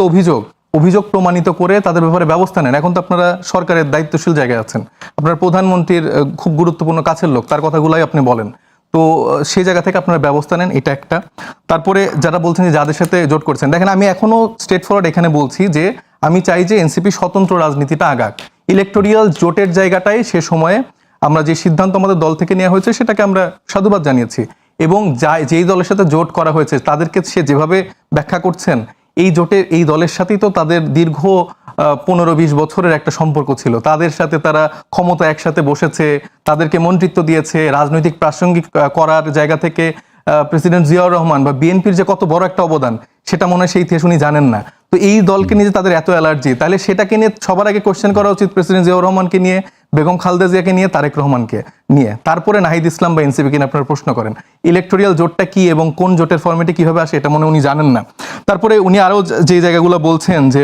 Speaker 3: অভিযোগ প্রমাণিত করে তাদের ব্যাপারে ব্যবস্থা নেন। এখন তো আপনারা সরকারের দায়িত্বশীল জায়গায় আছেন, আপনার প্রধানমন্ত্রীর খুব গুরুত্বপূর্ণ কাছের লোক, তার কথাগুলাই আপনি বলেন। তো সেই জায়গা থেকে আপনারা ব্যবস্থা নেন, এটা একটা। তারপরে যারা বলছেন যে যাদের সাথে জোট করছেন, দেখেন আমি এখনো স্ট্রেট ফরওয়ার্ড এখানে বলছি যে আমি চাই যে এনসিপি স্বতন্ত্র রাজনীতিটা আগাক। ইলেকটোরিয়াল জোটের জায়গাটাই সে সময়ে আমরা যে সিদ্ধান্ত আমাদের দল থেকে নেওয়া হয়েছে সেটাকে আমরা সাধুবাদ জানিয়েছি, এবং যেই দলের সাথে জোট করা হয়েছে তাদেরকে সে যেভাবে ব্যাখ্যা করছেন, এই জোটের এই দলের সাথেই তো তাদের দীর্ঘ 15-20 বছরের একটা সম্পর্ক ছিল। তাদের সাথে তারা ক্ষমতা একসাথে বসেছে, তাদেরকে মন্ত্রিত্ব দিয়েছে, রাজনৈতিক প্রাসঙ্গিক করার জায়গা থেকে প্রেসিডেন্ট জিয়াউর রহমান বা বিএনপির যে কত বড় একটা অবদান সেটা মনে হয় সেই ইতিহাস উনি জানেন না। তো এই দলকে নিয়ে যে তাদের এত অ্যালার্জি, তাহলে সেটাকে নিয়ে সবার আগে কোশ্চেন করা উচিত প্রেসিডেন্ট জিয়াউর রহমানকে নিয়ে, বেগম খালেদা জিয়াকে নিয়ে, তারেক রহমানকে নিয়ে, তারপরে নাহিদ ইসলাম বা এনসিপি কিনে আপনারা প্রশ্ন করেন। ইলেকটোরিয়াল জোটটা কি এবং কোন জোটের ফরম্যাটে কিভাবে আসে এটা মনে উনি জানেন না। তারপরে উনি আরো যে জায়গাগুলো বলছেন যে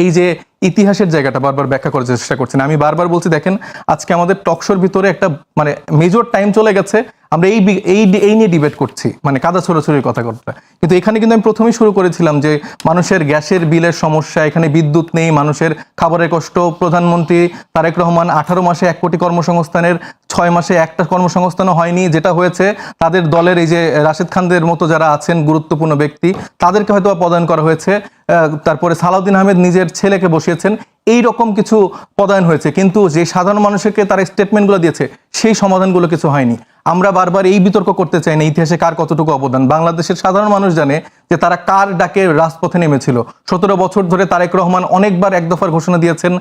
Speaker 3: এই যে ইতিহাসের জায়গাটা বারবার ব্যাখ্যা করার চেষ্টা করছেন। আমি বারবার বলছি, দেখেন আজকে আমাদের টকশোর ভিতরে একটা মানে মেজর টাইম চলে গেছে আমরা এই নিয়ে ডিবেট করছি, মানে কাদা ছোড়াছড়ির কথাটা। কিন্তু এখানে কিন্তু আমি প্রথমেই শুরু করেছিলাম যে মানুষের গ্যাসের বিলের সমস্যা, এখানে বিদ্যুৎ নেই, মানুষের খাবারের কষ্ট। প্রধানমন্ত্রী তারেক রহমান 18 মাসে 1 কোটি কর্মসংস্থানের 6 মাসে একটা কর্মসংস্থানও হয়নি। যেটা হয়েছে তাদের দলের এই যে রাশেদ খানদের মতো যারা আছেন গুরুত্বপূর্ণ ব্যক্তি তাদেরকে হয়তো পদায়ন করা হয়েছে। তারপরে সালাউদ্দিন আহমেদ নিজের ছেলেকে বসিয়েছেন, এই রকম কিছু পদায়ন হয়েছে, কিন্তু যে সাধারণ মানুষকে তারা স্টেটমেন্টগুলো দিয়েছে সেই সমাধানগুলো কিছু হয়নি। আমরা বারবার এই বিতর্ক করতে চাই না ইতিহাসে কার কতটুকু অবদান। বাংলাদেশের সাধারণ মানুষ জানে যে তারা কার ডাকে রাজপথে নেমেছিল। 17 বছর ধরে তারেক রহমান অনেকবার এক দফার ঘোষণা দিয়েছেন,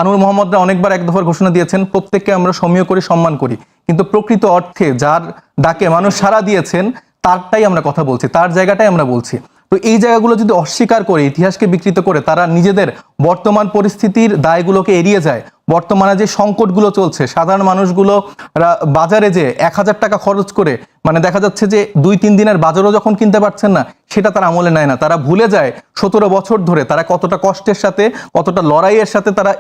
Speaker 3: আনোয়ার মোহাম্মদরা অনেকবার এক দফার ঘোষণা দিয়েছেন, প্রত্যেককে আমরা সমীহ করি, সম্মান করি, কিন্তু প্রকৃত অর্থে যার ডাকে মানুষ সাড়া দিয়েছেন তারটাই আমরা কথা বলছি, তার জায়গাটাই আমরা বলছি। তো এই জায়গাগুলো যদি অস্বীকার করে, ইতিহাসকে বিকৃত করে, তারা নিজেদের বর্তমান পরিস্থিতির দায়গুলোকে এড়িয়ে যায়, বর্তমানে যে সংকটগুলো চলছে, সাধারণ মানুষগুলো বাজারে যে 1000 টাকা খরচ করে মানে দেখা যাচ্ছে যে 2-3 দিনের বাজারও যখন কিনতে পারছেন না, সেটা তারা আমলে নেয় না। তারা ভুলে যায় 17 বছর ধরে তারা কতটা কষ্টের সাথে, কতটা লড়াইয়ের সাথে তারা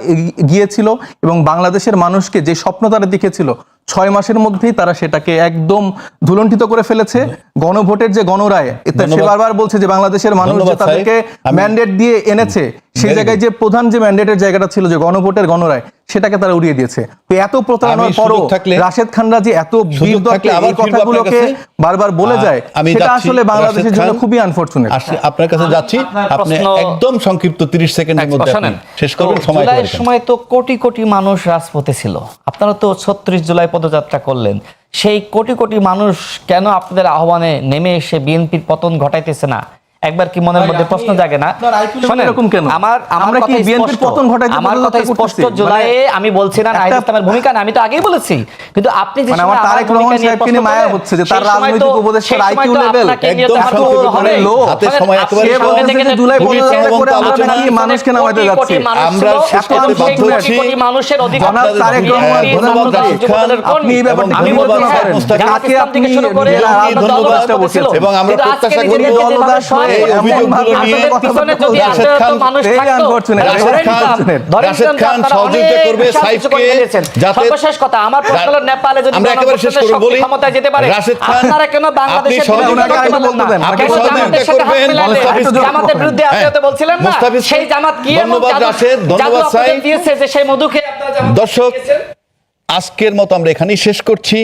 Speaker 3: গিয়েছিল, এবং বাংলাদেশের মানুষকে যে স্বপ্ন তারা দেখেছিল 6 মাসের মধ্যেই তারা সেটাকে একদম ধুলণ্ঠিত করে ফেলেছে। গণভোটের যে গণরায়, সে বারবার বলছে যে বাংলাদেশের মানুষ যে তাদেরকে ম্যান্ডেট দিয়ে এনেছে, সেই জায়গায় যে প্রধান যে ম্যান্ডেটের জায়গাটা ছিল যে গণভোটের গণরায়, সেটাকে তারা উড়িয়ে দিয়েছে। তো এত প্রতারণার পরও রাশেদ খানরা যে এত এই কথাগুলোকে বারবার বলে যায়, সেটা আসলে বাংলাদেশের জন্য খুবই আনফরচুনেট।
Speaker 1: আপনার কাছে যাচ্ছি, আপনি একদম সংক্ষিপ্ত 30 সেকেন্ডের মধ্যে শেষ করবেন।
Speaker 4: সময় তো কোটি কোটি মানুষ রাজপথে ছিল, আপনারা তো 36 জুলাই পদযাত্রা করলেন। সেই কোটি কোটি মানুষ কেন আপনাদের আহ্বানে নেমে এসে বিএনপির পতন ঘটাইতেছে না? একবার কি মনের মধ্যে প্রশ্ন জাগে না? আমার কি বিএনপির পতন ঘটাইতে? আমার কথা স্পষ্ট, জুলাইয়ে আমি বলছি না নাহিদ ইসলামের ভূমিকা না, আমি তো আগেই বলেছি। কিন্তু আপনি যে
Speaker 3: আমার তারেক রহমান সাহেবকে নিয়ে মায়া হচ্ছে যে তার রাজনৈতিক উপদেষ্টার আইকিউ লেভেল একদম সবচেয়ে লো, হাতে সময় একেবারে জুলাই পদযাত্রা করে আমরা নাকি মানুষকে নামাইতে যাচ্ছি।
Speaker 1: আমরা শেষ করতে বাধ্য হচ্ছি।
Speaker 4: মানুষের অধিকার
Speaker 3: তারেক রহমান আপনি এই ব্যাপারটা
Speaker 4: আমি বলছি কাকে আপনি শুরু করে ধন্যবাদ বলছিল,
Speaker 1: এবং আমরা প্রত্যাশা করি দলদাস হয়ে
Speaker 4: সর্বশেষ কথা আমার প্রশ্ন হলো, নেপালে যদি ক্ষমতায় যেতে পারে, আপনারা কেন বাংলাদেশের জামাতের বিরুদ্ধে আসতে বলছিলেন না? সেই জামাত কি দিয়েছে যে সেই মধুকে?
Speaker 1: দর্শক, আজকের মতো আমরা এখানেই শেষ করছি।